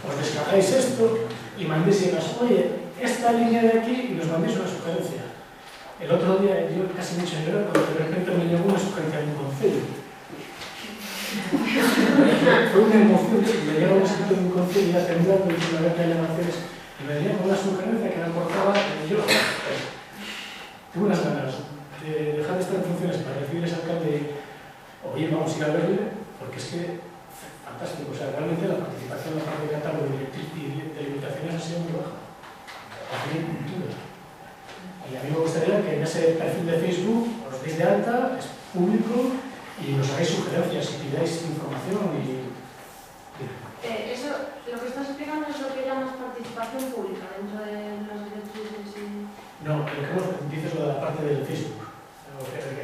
os descargáis esto y mandéis y nos, oye, esta línea de aquí, y nos mandéis una sugerencia. El otro día yo casi me he hecho llorar cuando de repente me llegó una sugerencia de un concello. Fue una emoción, me llegó un sitio de un concello ya temblando y sin haber elevaciones, y me venía con una sugerencia que me aportaba y yo tuve unas ganas de dejar de estar en funciones para recibir ese alcalde. Oye, vamos a ir a verle, porque es que fantástico, o sea, realmente la participación en la parte de catálogo y de limitaciones ha sido muy baja. Y a mí me gustaría que en ese perfil de Facebook os deis de alta, es público, y nos hagáis sugerencias y pidáis información y... Eso, lo que estás explicando es lo que llamas participación pública dentro de las directrices y... No, lo que dices lo de la parte del Facebook.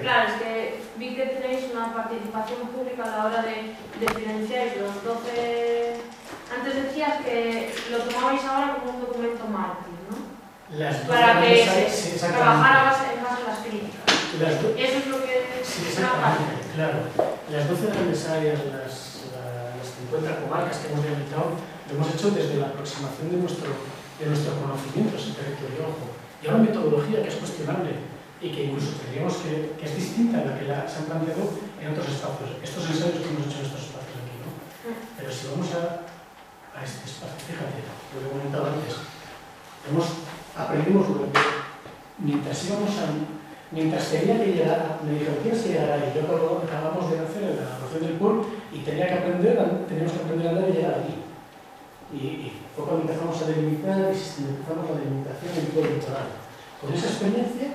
Claro, es que vi que tenéis una participación pública a la hora de financiar los 12... Antes decías que lo tomabais ahora como un documento mártir, ¿no? Para que se trabajara en base a las críticas. Eso es lo que... Sí, exactamente, claro. Las 12 grandes áreas, las 50 comarcas que hemos realizado, lo hemos hecho desde la aproximación de nuestro conocimiento ese territorio, ojo. Y una metodología que es cuestionable y que incluso tendríamos que es distinta a la que se han planteado en otros espacios. Estos ensayos que hemos hecho en estos espacios aquí, ¿no? Pero si vamos a este espacio, fíjate, lo que he comentado antes, aprendimos durante, mientras tenía que llegar, me dijeron, tienes que llegar ahí, acabamos de hacer la elaboración del PUR y teníamos que aprender a andar y llegar allí. Y fue cuando empezamos a delimitar y sistematizamos la delimitación en todo el litoral. Con esa experiencia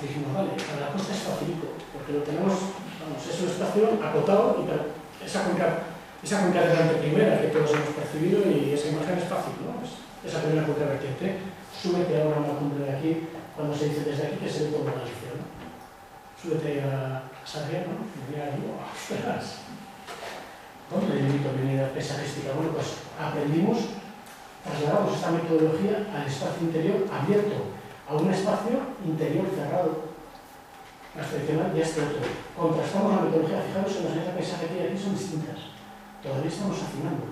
dijimos, vale, para la costa es facilito, porque lo tenemos, vamos, es un espacio acotado y esa cuenca delante primera que todos hemos percibido y esa imagen es fácil, ¿no? Esa primera cuenca vertiente, súbete ahora a una cumbre de aquí, cuando se dice desde aquí que se ve todo Galicia, ¿no? Súbete a Sarriá, ¿no? Y mira ahí, ¡oh, ostras! ¿Dónde delimito mi unidad paisajística? Bueno, pues aprendimos, trasladamos esta metodología al espacio interior abierto, a un espacio interior cerrado, más tradicional, y este otro. Contrastamos la metodología, fijaros en las unidades de paisaje que hay aquí son distintas. Todavía estamos afinando.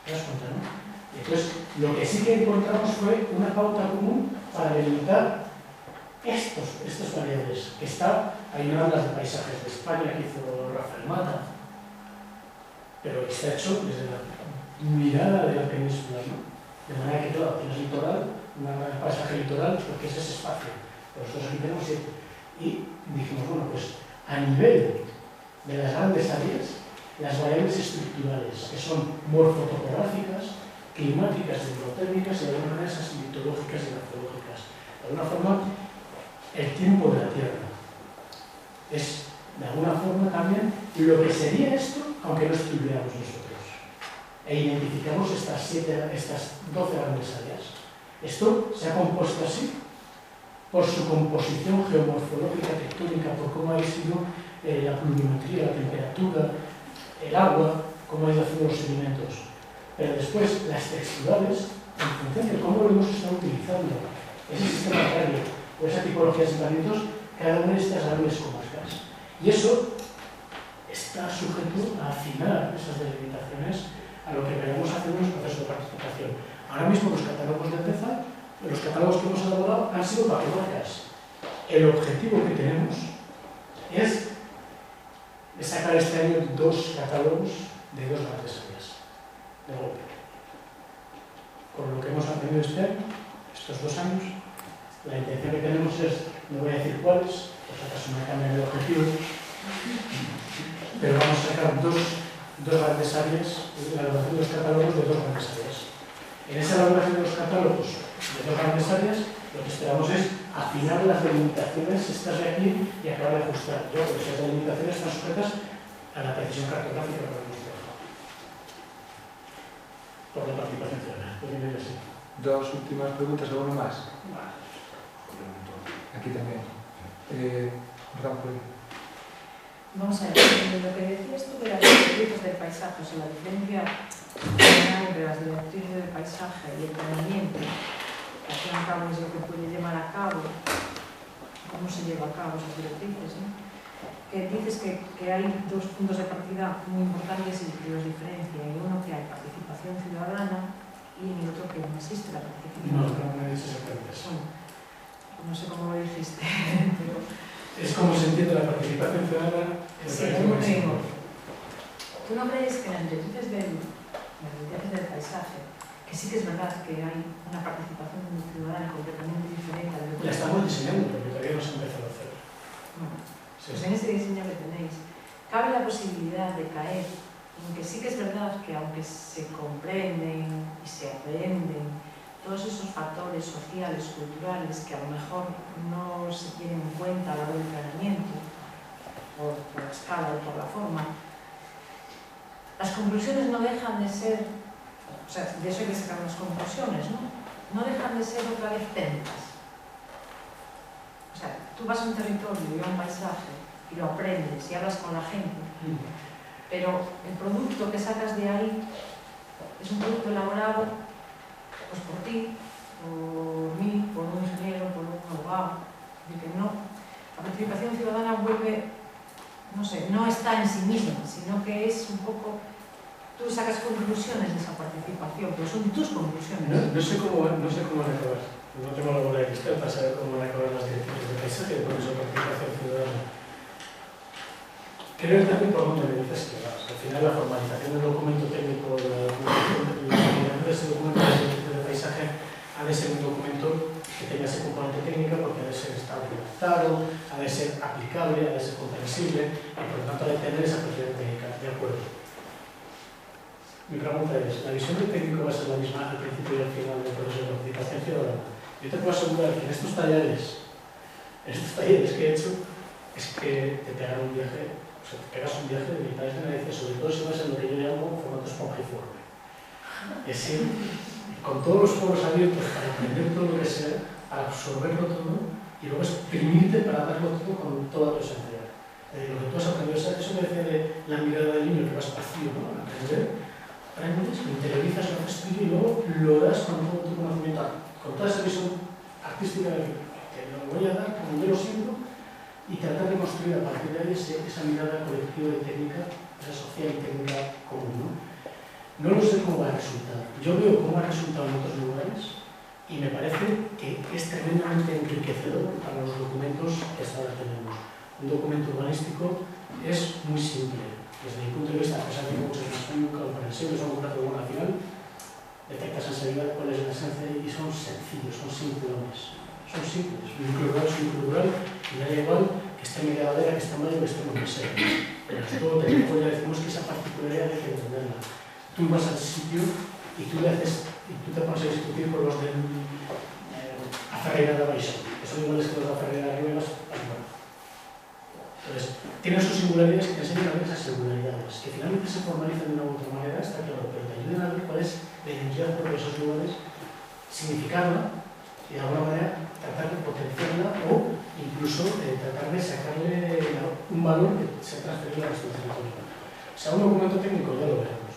¿Te das cuenta, no? Y entonces, lo que sí que encontramos fue una pauta común para delimitar estas variables, que está ahí en las de paisajes de España que hizo Rafael Mata, pero está hecho desde la mirada de la península, ¿no? De manera que, claro, tienes litoral, un paisaje litoral, porque es ese espacio. Pero nosotros aquí tenemos 7. Y dijimos, bueno, pues a nivel de las grandes áreas, las variables estructurales, que son morfotopográficas, climáticas, hidrotérmicas y de alguna manera esas mitológicas y grafológicas. De alguna forma, el tiempo de la Tierra. Es, de alguna forma, también lo que sería esto, aunque no estuviéramos nosotros. E identificamos estas 12 grandes áreas. Esto se ha compuesto así por su composición geomorfológica, tectónica, por cómo ha sido la pluviometría, la temperatura, el agua, cómo ha ido haciendo los sedimentos. Pero después, las texturales, en función de cómo lo hemos estado utilizando, ese sistema agrario o esa tipología de asentamientos, cada una de estas grandes comarcas. Y eso está sujeto a afinar esas delimitaciones a lo que veremos hacer en los procesos de participación. Ahora mismo los catálogos de PEZA, los catálogos que hemos elaborado han sido para comarcas. El objetivo que tenemos es sacar este año 2 catálogos de 2 grandes áreas de golpe. Con lo que hemos aprendido este año, estos 2 años, la intención que tenemos es, no voy a decir cuáles, por si acaso me cambian el objetivo, pero vamos a sacar dos grandes áreas, la elaboración de los catálogos de 2 grandes áreas. En esa elaboración de los catálogos de 2 grandes áreas, lo que esperamos es afinar las delimitaciones estas de aquí y acabar de ajustar. Porque esas delimitaciones están sujetas a la precisión cartográfica que hemos trabajado. Por la participación ciudadana. Dos últimas preguntas, ¿alguno más? Vale. Aquí también. Vamos a ver, lo que decías tú de las directrices del paisaje, o sea, la diferencia entre las directrices del paisaje y el planeamiento, que al fin y al cabo es lo que puede llevar a cabo, cómo se lleva a cabo esas directrices, ¿no? Que dices que hay 2 puntos de partida muy importantes y que los diferencia, y uno que hay participación ciudadana y en el otro que no existe la participación ciudadana. No he dicho exactamente eso. No sé cómo lo dijiste, pero... Es como se entiende la participación ciudadana. Sí, es muy rico. ¿Tú no crees que en las directrices del paisaje, que sí que es verdad que hay una participación ciudadana completamente diferente a lo que... La estamos diseñando, porque todavía no se ha empezado a hacer. Bueno, Sí, pues sí. en ese diseño que tenéis, cabe la posibilidad de caer en que sí que es verdad que aunque se comprenden y se aprenden todos esos factores sociales, culturales, que a lo mejor no se tienen en cuenta a la hora del planeamiento, por la escala o por la forma, las conclusiones no dejan de ser, o sea, de eso hay que sacar las conclusiones, ¿no? No dejan de ser otra vez técnicas. O sea, tú vas a un territorio y a un paisaje y lo aprendes y hablas con la gente, pero el producto que sacas de ahí es un producto elaborado pues por ti, por mí, por un ingeniero, por un abogado. Es decir, que no, la participación ciudadana vuelve, no sé, no está en sí misma, sino que es un poco, tú sacas conclusiones de esa participación, pero son tus conclusiones. No sé cómo van a acabar. No tengo la bola de cristal para saber cómo van a acabar las directrices de paisaje y por eso participación ciudadana. Creo también por dónde me dices que vas. Al final la formalización del documento técnico, la formalización de ese documento de paisaje ha de ser un documento que tenga ese componente técnico porque ha de ser estabilizado, ha de ser aplicable, ha de ser comprensible y por lo tanto ha de tener esa precisión técnica. De acuerdo. Mi pregunta es, ¿la visión del técnico va a ser la misma al principio y al final del proceso de participación ciudadana? Yo te puedo asegurar que en estos talleres que he hecho, es que te pegan un viaje. O sea, te pegas un viaje de mitad de Tenerife, sobre todo si vas en lo que yo llamo formato esponjiforme. Es ir con todos los poros abiertos para aprender todo lo que sea, para absorberlo todo y luego exprimirte para darlo todo con toda tu esencia. Lo que tú has aprendido, eso me decía de la mirada del niño que vas vacío, ¿no? Aprender, aprendes, lo interiorizas, lo haces tuyo y luego lo das con todo tu conocimiento, con toda esa visión artística que lo voy a dar como yo lo siento. Y tratar de construir a partir de ahí esa mirada colectiva y técnica, esa social y técnica común, ¿no? No lo sé cómo va a resultar. Yo veo cómo ha resultado en otros lugares y me parece que es tremendamente enriquecedor para los documentos que hasta ahora tenemos. Un documento urbanístico es muy simple. Desde mi punto de vista, a pesar de que muchos no son comprensibles, son un plato bueno al final, detectas enseguida cuál es la esencia y son sencillos, son simplones. Son simples, un plural es un plural y da igual que esté en Mediadera, que esté en Mayo, que esté en donde sea. Pero todo técnico ya decimos que esa particularidad hay que entenderla. Tú vas al sitio y tú te pones a discutir con los de a Ferreira de Baixón. Eso igual es que los de Ferreira de Arriba. Entonces, tienen sus singularidades y te enseñan a ver esas singularidades, que finalmente se formalizan de una u otra manera, está claro, pero te ayudan a ver cuál es la identidad por esos lugares, significarla y de alguna manera tratar de potenciarla o incluso tratar de sacarle un valor que se ha transferido a nuestro territorio. O sea, un documento técnico ya lo veremos.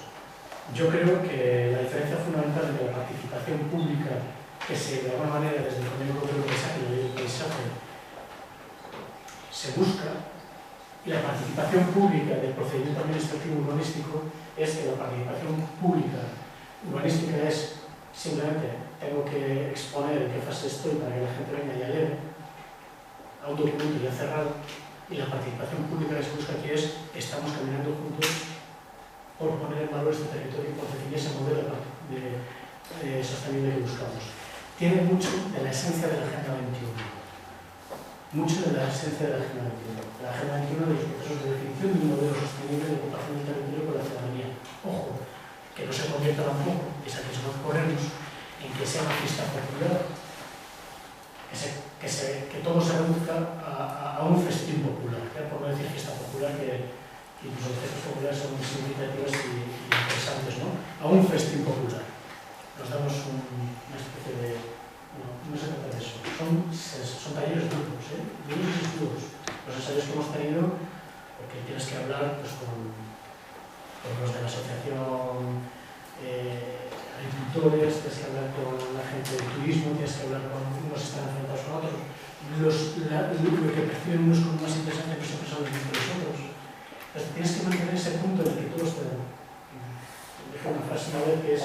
Yo creo que la diferencia fundamental entre la participación pública que se, de alguna manera, desde el Convenio Europeo de Paisaje y la Ley del Paisaje se busca, y la participación pública del procedimiento administrativo urbanístico es que la participación pública urbanística es simplemente tengo que exponer en qué fase estoy para que la gente venga y lea a un documento ya cerrado, y la participación pública que se busca aquí es estamos caminando juntos por poner en valor este territorio y por definir ese modelo de sostenible que buscamos. Tiene mucho de la esencia de la Agenda 21. Mucho de la esencia de la Agenda 21. La Agenda 21 de los procesos de definición de un modelo sostenible de ocupación del territorio con la ciudadanía. Ojo, que no se convierta tampoco, es a que nos corremos, en que sea una fiesta popular, que todo se reduzca a un festín popular, por no decir fiesta popular, que incluso las fiestas populares son muy significativas y interesantes, ¿no? A un festín popular. Nos damos una especie de... No se trata de eso. Son talleres duros, duros. Los ensayos que hemos tenido, porque tienes que hablar pues, con los de la asociación agricultores, tienes que hablar con la gente del turismo, tienes que hablar con unos que están enfrentados con otros, lo que perciben unos como más interesante que otros saben de los otros. Entonces tienes que mantener ese punto en el que todos te dan. Dije una frase una vez que es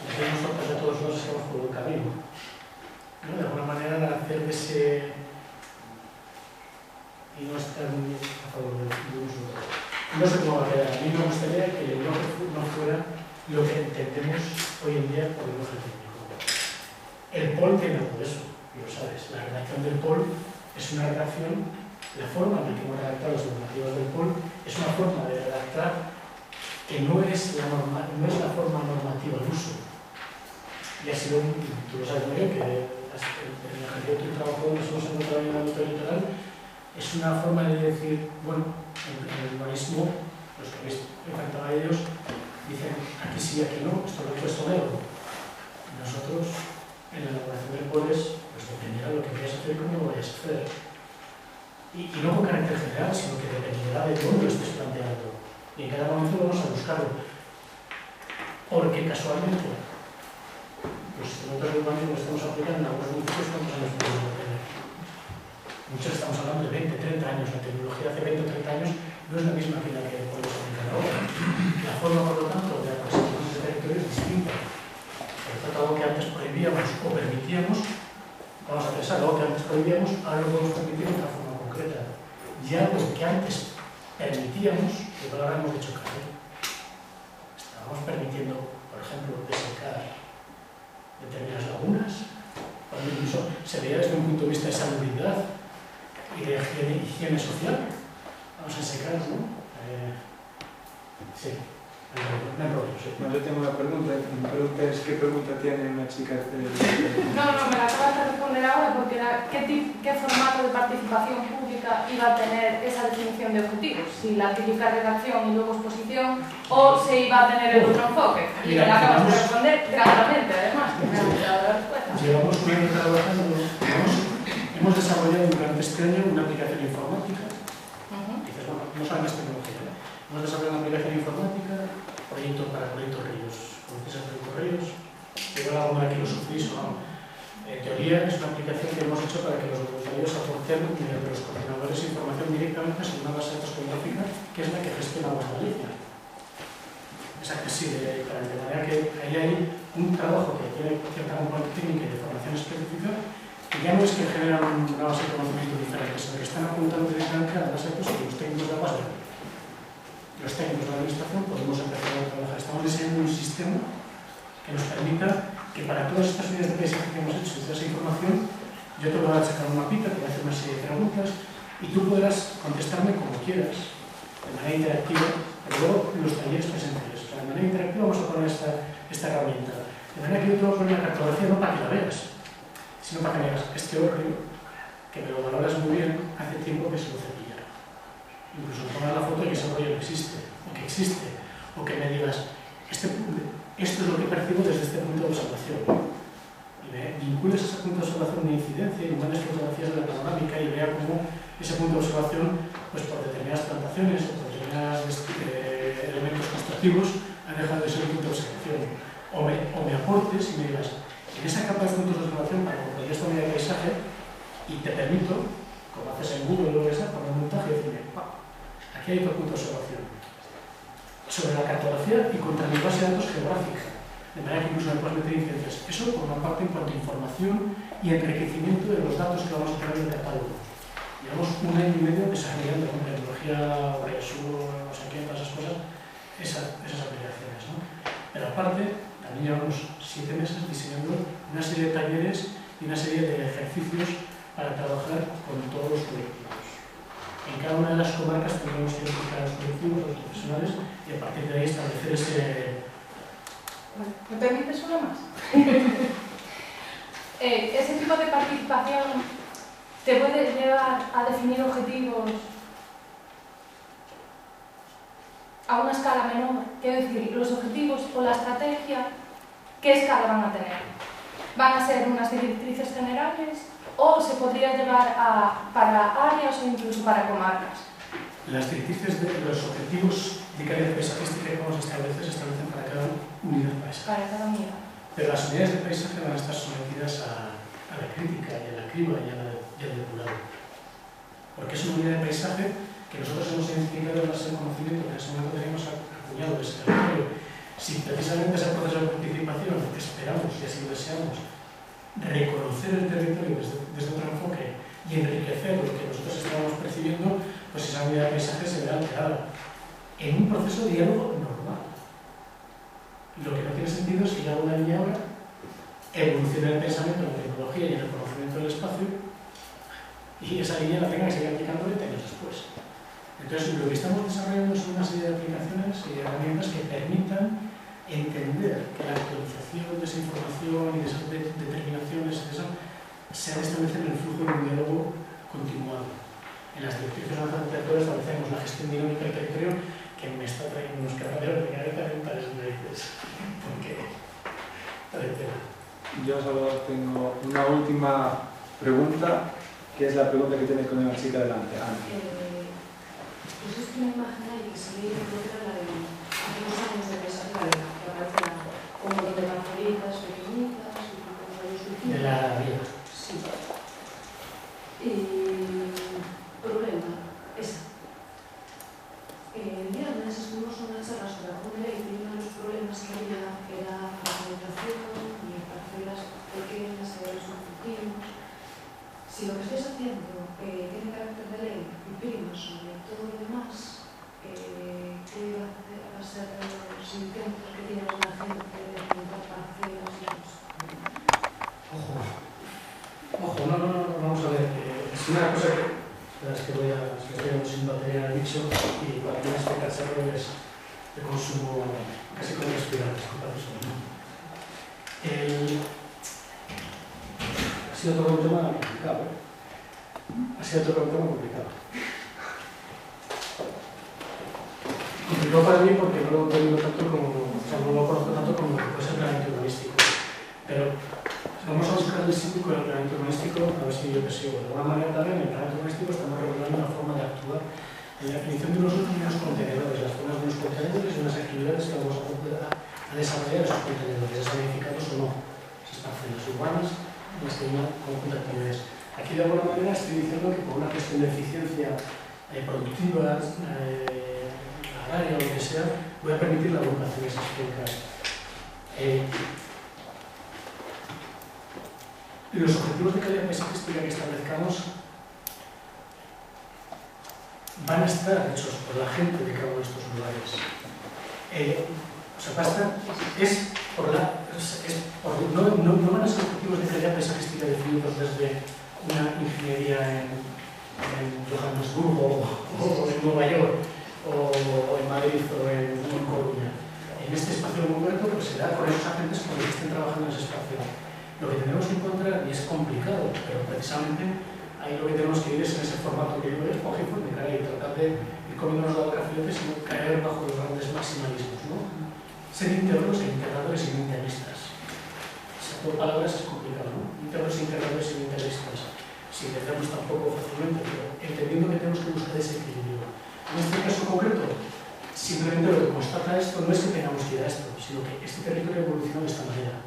dejemos tortas de todos los que hemos por el camino. ¿No? De alguna manera hacer de ese... y no estar muy a favor de uso. No sé cómo va a quedar. A mí me gustaría que el lenguaje no fuera lo que entendemos hoy en día por lenguaje técnico. El POL tiene algo de eso, y lo sabes. La redacción del POL es una redacción, la forma en la que hemos redactado las normativas del POL es una forma de redactar que no es la forma normativa al uso. Y ha sido, tú lo sabes muy bien, que en el ejercicio de trabajo donde nos hemos encontrado en el ámbito litoral, es una forma de decir, bueno, en el urbanismo, los que habéis enfrentado a ellos, dicen aquí sí, aquí no, esto lo esto negro. Nosotros, en la elaboración de poles, pues dependerá de lo que vayas a hacer y cómo lo vayas a hacer. Y no con carácter general, sino que dependerá de dónde lo estés planteando. Y en cada momento vamos a buscarlo. Porque casualmente, los instrumentos urbanismo que estamos aplicando en algunos municipios, ¿cuántos años podemos tener? Muchos estamos hablando de 20, 30 años. La tecnología hace 20 o 30 años no es la misma que la que podemos aplicar ahora. La forma, por lo tanto, de aproximación del territorio es distinta. Por lo tanto, algo que antes prohibíamos o permitíamos, vamos a pensar, algo que antes prohibíamos, ahora lo podemos permitir de otra forma concreta. Y algo que antes permitíamos, igual ahora hemos dicho que estábamos permitiendo, por ejemplo, desecar determinadas lagunas, cuando incluso se veía desde un punto de vista de salubridad y de higiene social. Vamos a secar, ¿no? Sí, me enrollo, sí. Bueno, yo tengo una pregunta. Mi pregunta es, ¿qué pregunta tiene una chica? No, me la acabas de responder ahora porque era ¿qué formato de participación pública iba a tener esa definición de objetivos? Si la típica redacción y luego exposición o se iba a tener el otro enfoque. Y me la acabas de responder claramente, además, que me ha gustado la respuesta. Llevamos un año trabajando, hemos desarrollado durante este año una aplicación informática. Dices, bueno, no saben más tecnología, ¿no? Hemos desarrollado una aplicación informática, proyecto para Proyecto Ríos. ¿Conoces el Proyecto Ríos? Igual alguno de aquí lo sufrís o no. En teoría es una aplicación que hemos hecho para que los voluntarios aporten mediante los coordinadores información directamente sobre una base de datos geográfica que es la que gestiona Aguas Galicia. Es accesible para de manera que ahí hay un trabajo que tiene cierta componente técnica y de formación específica que ya no es que generan una base de conocimiento diferente, sino que están apuntando directamente a las base de datos que los técnicos de Aguas Galicia. Los técnicos de la administración podemos empezar a trabajar. Estamos diseñando un sistema que nos permita que para todas estas unidades de paisaje que hemos hecho, toda esa información, yo te voy a sacar un mapita, te voy a hacer una serie de preguntas y tú podrás contestarme como quieras, de manera interactiva, pero luego los talleres presenciales. O sea, de manera interactiva vamos a poner esta herramienta. De manera que yo te voy a poner una cartografía no para que la veas, sino para que veas este barrio, que me lo valoras muy bien, hace tiempo que se lo cepilla. Incluso que ese rollo no existe, o que existe, o que me digas, esto es lo que percibo desde este punto de observación. Y me vincules a ese punto de observación una incidencia y buenas fotografías de la panorámica y vea cómo ese punto de observación, pues por determinadas plantaciones o por determinados elementos constructivos, ha dejado de ser un punto de observación. O me aportes y me digas, en esa capa de puntos de observación, para comprender esta unidad de paisaje, y te permito, como haces en Google o lo que sea, poner un montaje y decirme, aquí hay otro punto de observación. Sobre la cartografía y contra mi base de datos geográfica, de manera que incluso me puedes meter incidencias. Eso por una parte en cuanto a información y enriquecimiento de los datos que vamos a tener en el catálogo. Llevamos 1 año y medio desarrollando con tecnología, Sur, no sé qué, todas esas cosas, esas aplicaciones, ¿no? Pero aparte, también llevamos 7 meses diseñando una serie de talleres y una serie de ejercicios para trabajar con todos los colectivos. En cada una de las comarcas tenemos que implicar a los colectivos, a los profesionales, y a partir de ahí establecer ese... ¿Me permites una más? Ese tipo de participación te puede llevar a definir objetivos a una escala menor. Quiero decir, los objetivos o la estrategia, ¿qué escala van a tener? ¿Van a ser unas directrices generales o se podría llevar para áreas o incluso para comarcas? Las directrices de los objetivos de calidad paisajística que vamos a establecer se establecen para cada unidad de paisaje. Para cada unidad. Pero las unidades de paisaje van a estar sometidas a la crítica y a la criba y al depurado. Porque es una unidad de paisaje que nosotros hemos identificado en base al conocimiento que en ese momento teníamos acuñado de ese territorio. Si precisamente ese proceso de participación esperamos y así lo deseamos, reconocer el territorio desde otro enfoque y enriquecer lo que nosotros estábamos percibiendo, pues esa unidad de paisaje se verá alterada en un proceso de diálogo normal. Lo que no tiene sentido es que ya una línea ahora evolucione el pensamiento, la tecnología y el reconocimiento del espacio y esa línea la tenga que seguir aplicando 20 años después. Entonces, lo que estamos desarrollando son una serie de aplicaciones y herramientas que permitan entender que la actualización de esa información y de esas determinaciones se ha de establecer en el flujo de un diálogo continuado. En las directrices del territorio establecemos la gestión dinámica del territorio, que me está trayendo unos carreteros de cabeza en tales narices. Porque yo solo tengo una última pregunta, que es la pregunta que tiene con la chica delante. Pues es una imagen ahí que se ve en otra, la de unos años de paisaje, que aparece un montón de parcelitas pequeñitas y con varios suicidios. de la vida. Sí. Problema, esa. El viernes estuvimos en una charla sobre la Ley y uno de los problemas que había era la penetración y parcelas pequeñas y los objetivos. Si lo que estáis haciendo tiene carácter de ley y prima sobre todo lo demás, ¿qué va a ser los intentos que tiene la gente de pintar parcelas y eso? Ojo, no, vamos a ver. Es una cosa que voy a sin batería al bicho y para mí este cacharro es de consumo casi como respirar, disculpad eso, ¿no? Ha sido todo un tema complicado, ¿eh? Ha sido todo un tema complicado. Complicado para mí porque no lo entiendo tanto como, o sea, no lo conozco tanto como puede ser el planeamiento urbanístico. Pero vamos a buscar el sitio con el planeamiento urbanístico, a ver si yo que sigo. De alguna manera también en el planeamiento urbanístico estamos regulando una forma de actuar en la definición de unos últimos contenedores, las formas de los contenedores y unas actividades que vamos a desarrollar esos contenedores, ya sean edificados o no, esas parcelas urbanas, en las que hay un conjunto de actividades. Aquí de alguna manera estoy diciendo que por una cuestión de eficiencia productiva, agraria o lo que sea, voy a permitir la agrupación de esas fincas. Los objetivos de calidad paisajística que establezcamos van a estar hechos por la gente de cada uno de estos lugares. O sea, basta, no van a ser objetivos de calidad paisajística definidos desde una ingeniería en Johannesburgo o en Nueva York o en Madrid o en Coruña. En este espacio concreto pues será con esos agentes con los que estén trabajando en ese espacio. Lo que tenemos que encontrar, y es complicado, pero precisamente ahí lo que tenemos que ir es en ese formato que yo escogí de cara y tratar de ir comiéndonos la boca filete, sino caer bajo los grandes maximalismos, ¿no? Ser íntegros e integradores y no integristas. Por palabras es complicado, ¿no? Íntegros e integradores y no integristas. Si entendemos tampoco fácilmente, pero entendiendo que tenemos que buscar ese equilibrio. En este caso concreto, simplemente lo que constata esto no es que tengamos que ir a esto, sino que este territorio evolucionó de esta manera.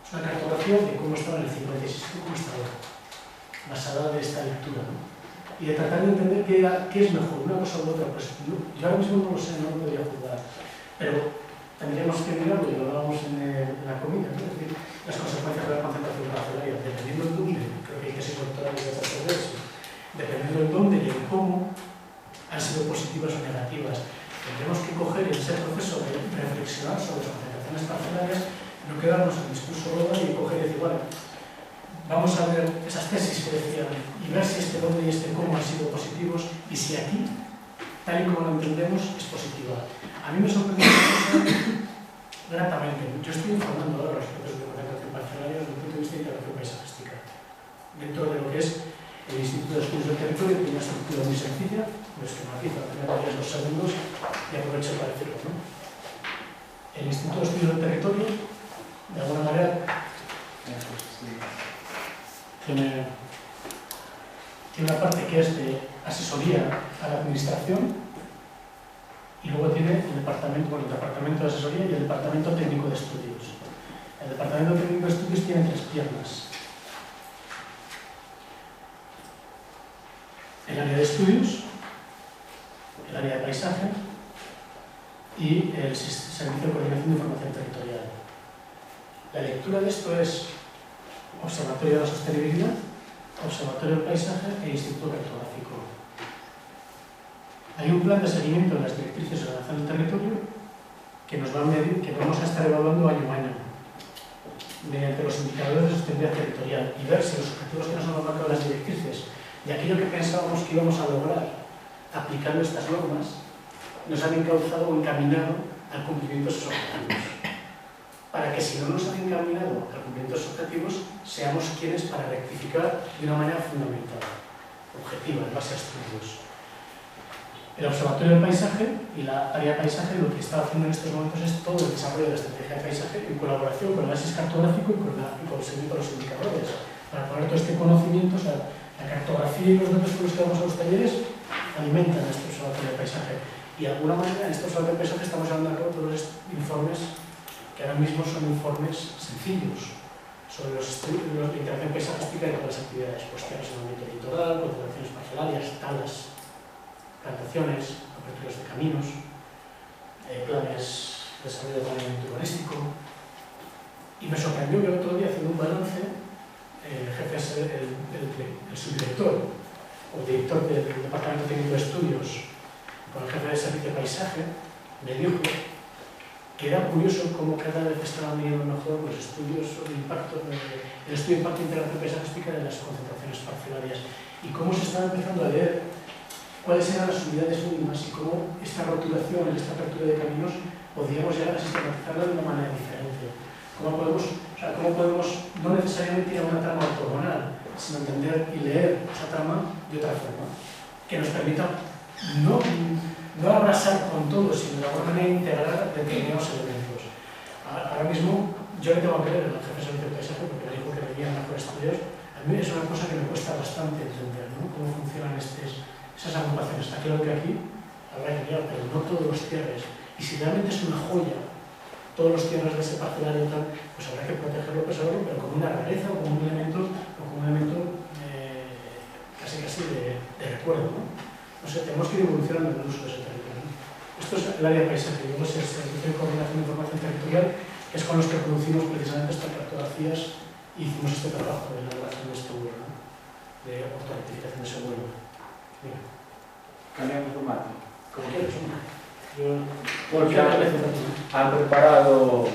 Es una cartografía de cómo estaba en el 56 y cómo está ahora, basada de esta lectura, ¿no? Y de tratar de entender qué es mejor, una cosa u otra. Pues yo ahora mismo no lo sé, no lo podría juzgar, pero tendríamos que mirarlo, y lo hablábamos en la comida, ¿no? Es decir, las consecuencias de la concentración carcelaria, dependiendo del dónde, creo que hay que ser doctorales de eso, dependiendo del dónde y el cómo, han sido positivas o negativas. Tendremos que coger ese proceso de reflexionar sobre las concentraciones carcelarias, no quedarnos en el discurso global y coger y decir, bueno, vamos a ver esas tesis que decían y ver si este dónde y este cómo han sido positivos y si aquí, tal y como lo entendemos, es positiva. A mí me sorprendió una cosa gratamente. Yo estoy informando ahora los procesos de concentración parcelaria desde el punto de vista de integración paisajística. Dentro de lo que es el Instituto de Estudios del Territorio, tiene una estructura muy sencilla, lo esquematizo apenas 2 segundos y aprovecho para decirlo, ¿no? El Instituto de Estudios del Territorio, de alguna manera, tiene una parte que es de asesoría a la administración y luego tiene el departamento de asesoría y el departamento técnico de estudios. El departamento técnico de estudios tiene 3 piernas. El área de estudios, el área de paisaje y el Servicio de Coordinación de Información Territorial. La lectura de esto es Observatorio de la Sostenibilidad, Observatorio del Paisaje e Instituto Cartográfico. Hay un plan de seguimiento de las directrices de ordenación del territorio que nos va a medir, que vamos a estar evaluando año a año mediante los indicadores de sostenibilidad territorial y ver si los objetivos que nos han marcado las directrices y aquello que pensábamos que íbamos a lograr aplicando estas normas nos han encauzado o encaminado al cumplimiento de esos objetivos. Para que si no nos han encaminado al cumplimiento de esos objetivos, seamos quienes para rectificar de una manera fundamentada, objetiva, en base a estudios. El Observatorio del Paisaje y la área de paisaje lo que está haciendo en estos momentos es todo el desarrollo de la estrategia de paisaje en colaboración con el análisis cartográfico y con el seguimiento de los indicadores, para poner todo este conocimiento. O sea, la cartografía y los datos con los que vamos a los talleres alimentan a este Observatorio de Paisaje. Y de alguna manera en este Observatorio de Paisaje estamos llevando a cabo todos los informes que ahora mismo son informes sencillos sobre la interacción paisajística y todas las actividades, cuestiones en el ámbito litoral, concentraciones parcelarias, talas, plantaciones, aperturas de caminos, planes de desarrollo de planeamiento urbanístico. Y me sorprendió que el otro día, haciendo un balance, el jefe, el subdirector o director del Departamento Técnico de Estudios con el jefe de Servicio de Paisaje me dijo que era curioso cómo cada vez estaban midiendo mejor los estudios de impacto, el estudio de impacto de integración paisajística de las concentraciones parcelarias y cómo se estaba empezando a leer cuáles eran las unidades mínimas y cómo esta rotulación, esta apertura de caminos podríamos llegar a sistematizarla de una manera diferente. Cómo podemos no necesariamente ir a una trama ortogonal, sino entender y leer esa trama de otra forma, que nos permita no arrasar con todo, sino de alguna manera integrar determinados elementos. Ahora mismo, yo le tengo que leer al jefe de Servicio de Paisaje porque me dijo que venían mejores estudios. A mí es una cosa que me cuesta bastante entender, ¿no? Cómo funcionan esas agrupaciones. Está claro que aquí habrá que mirar, pero no todos los cierres. Y si realmente es una joya, todos los cierres de ese parcelario tal, pues habrá que protegerlo, preservarlo, pero como una rareza o como un elemento casi de recuerdo, ¿no? No sé, tenemos que ir evolucionando en el uso de ese territorio, ¿no? Esto es el área de paisaje, luego es el Servicio de Coordinación de Información Territorial, que es con los que producimos precisamente estas cartografías y hicimos este trabajo de elaboración de este vuelo, ¿no? De ortorectificación de ese vuelo. Cambiamos formato. Como quieras, ¿no? Porque han preparado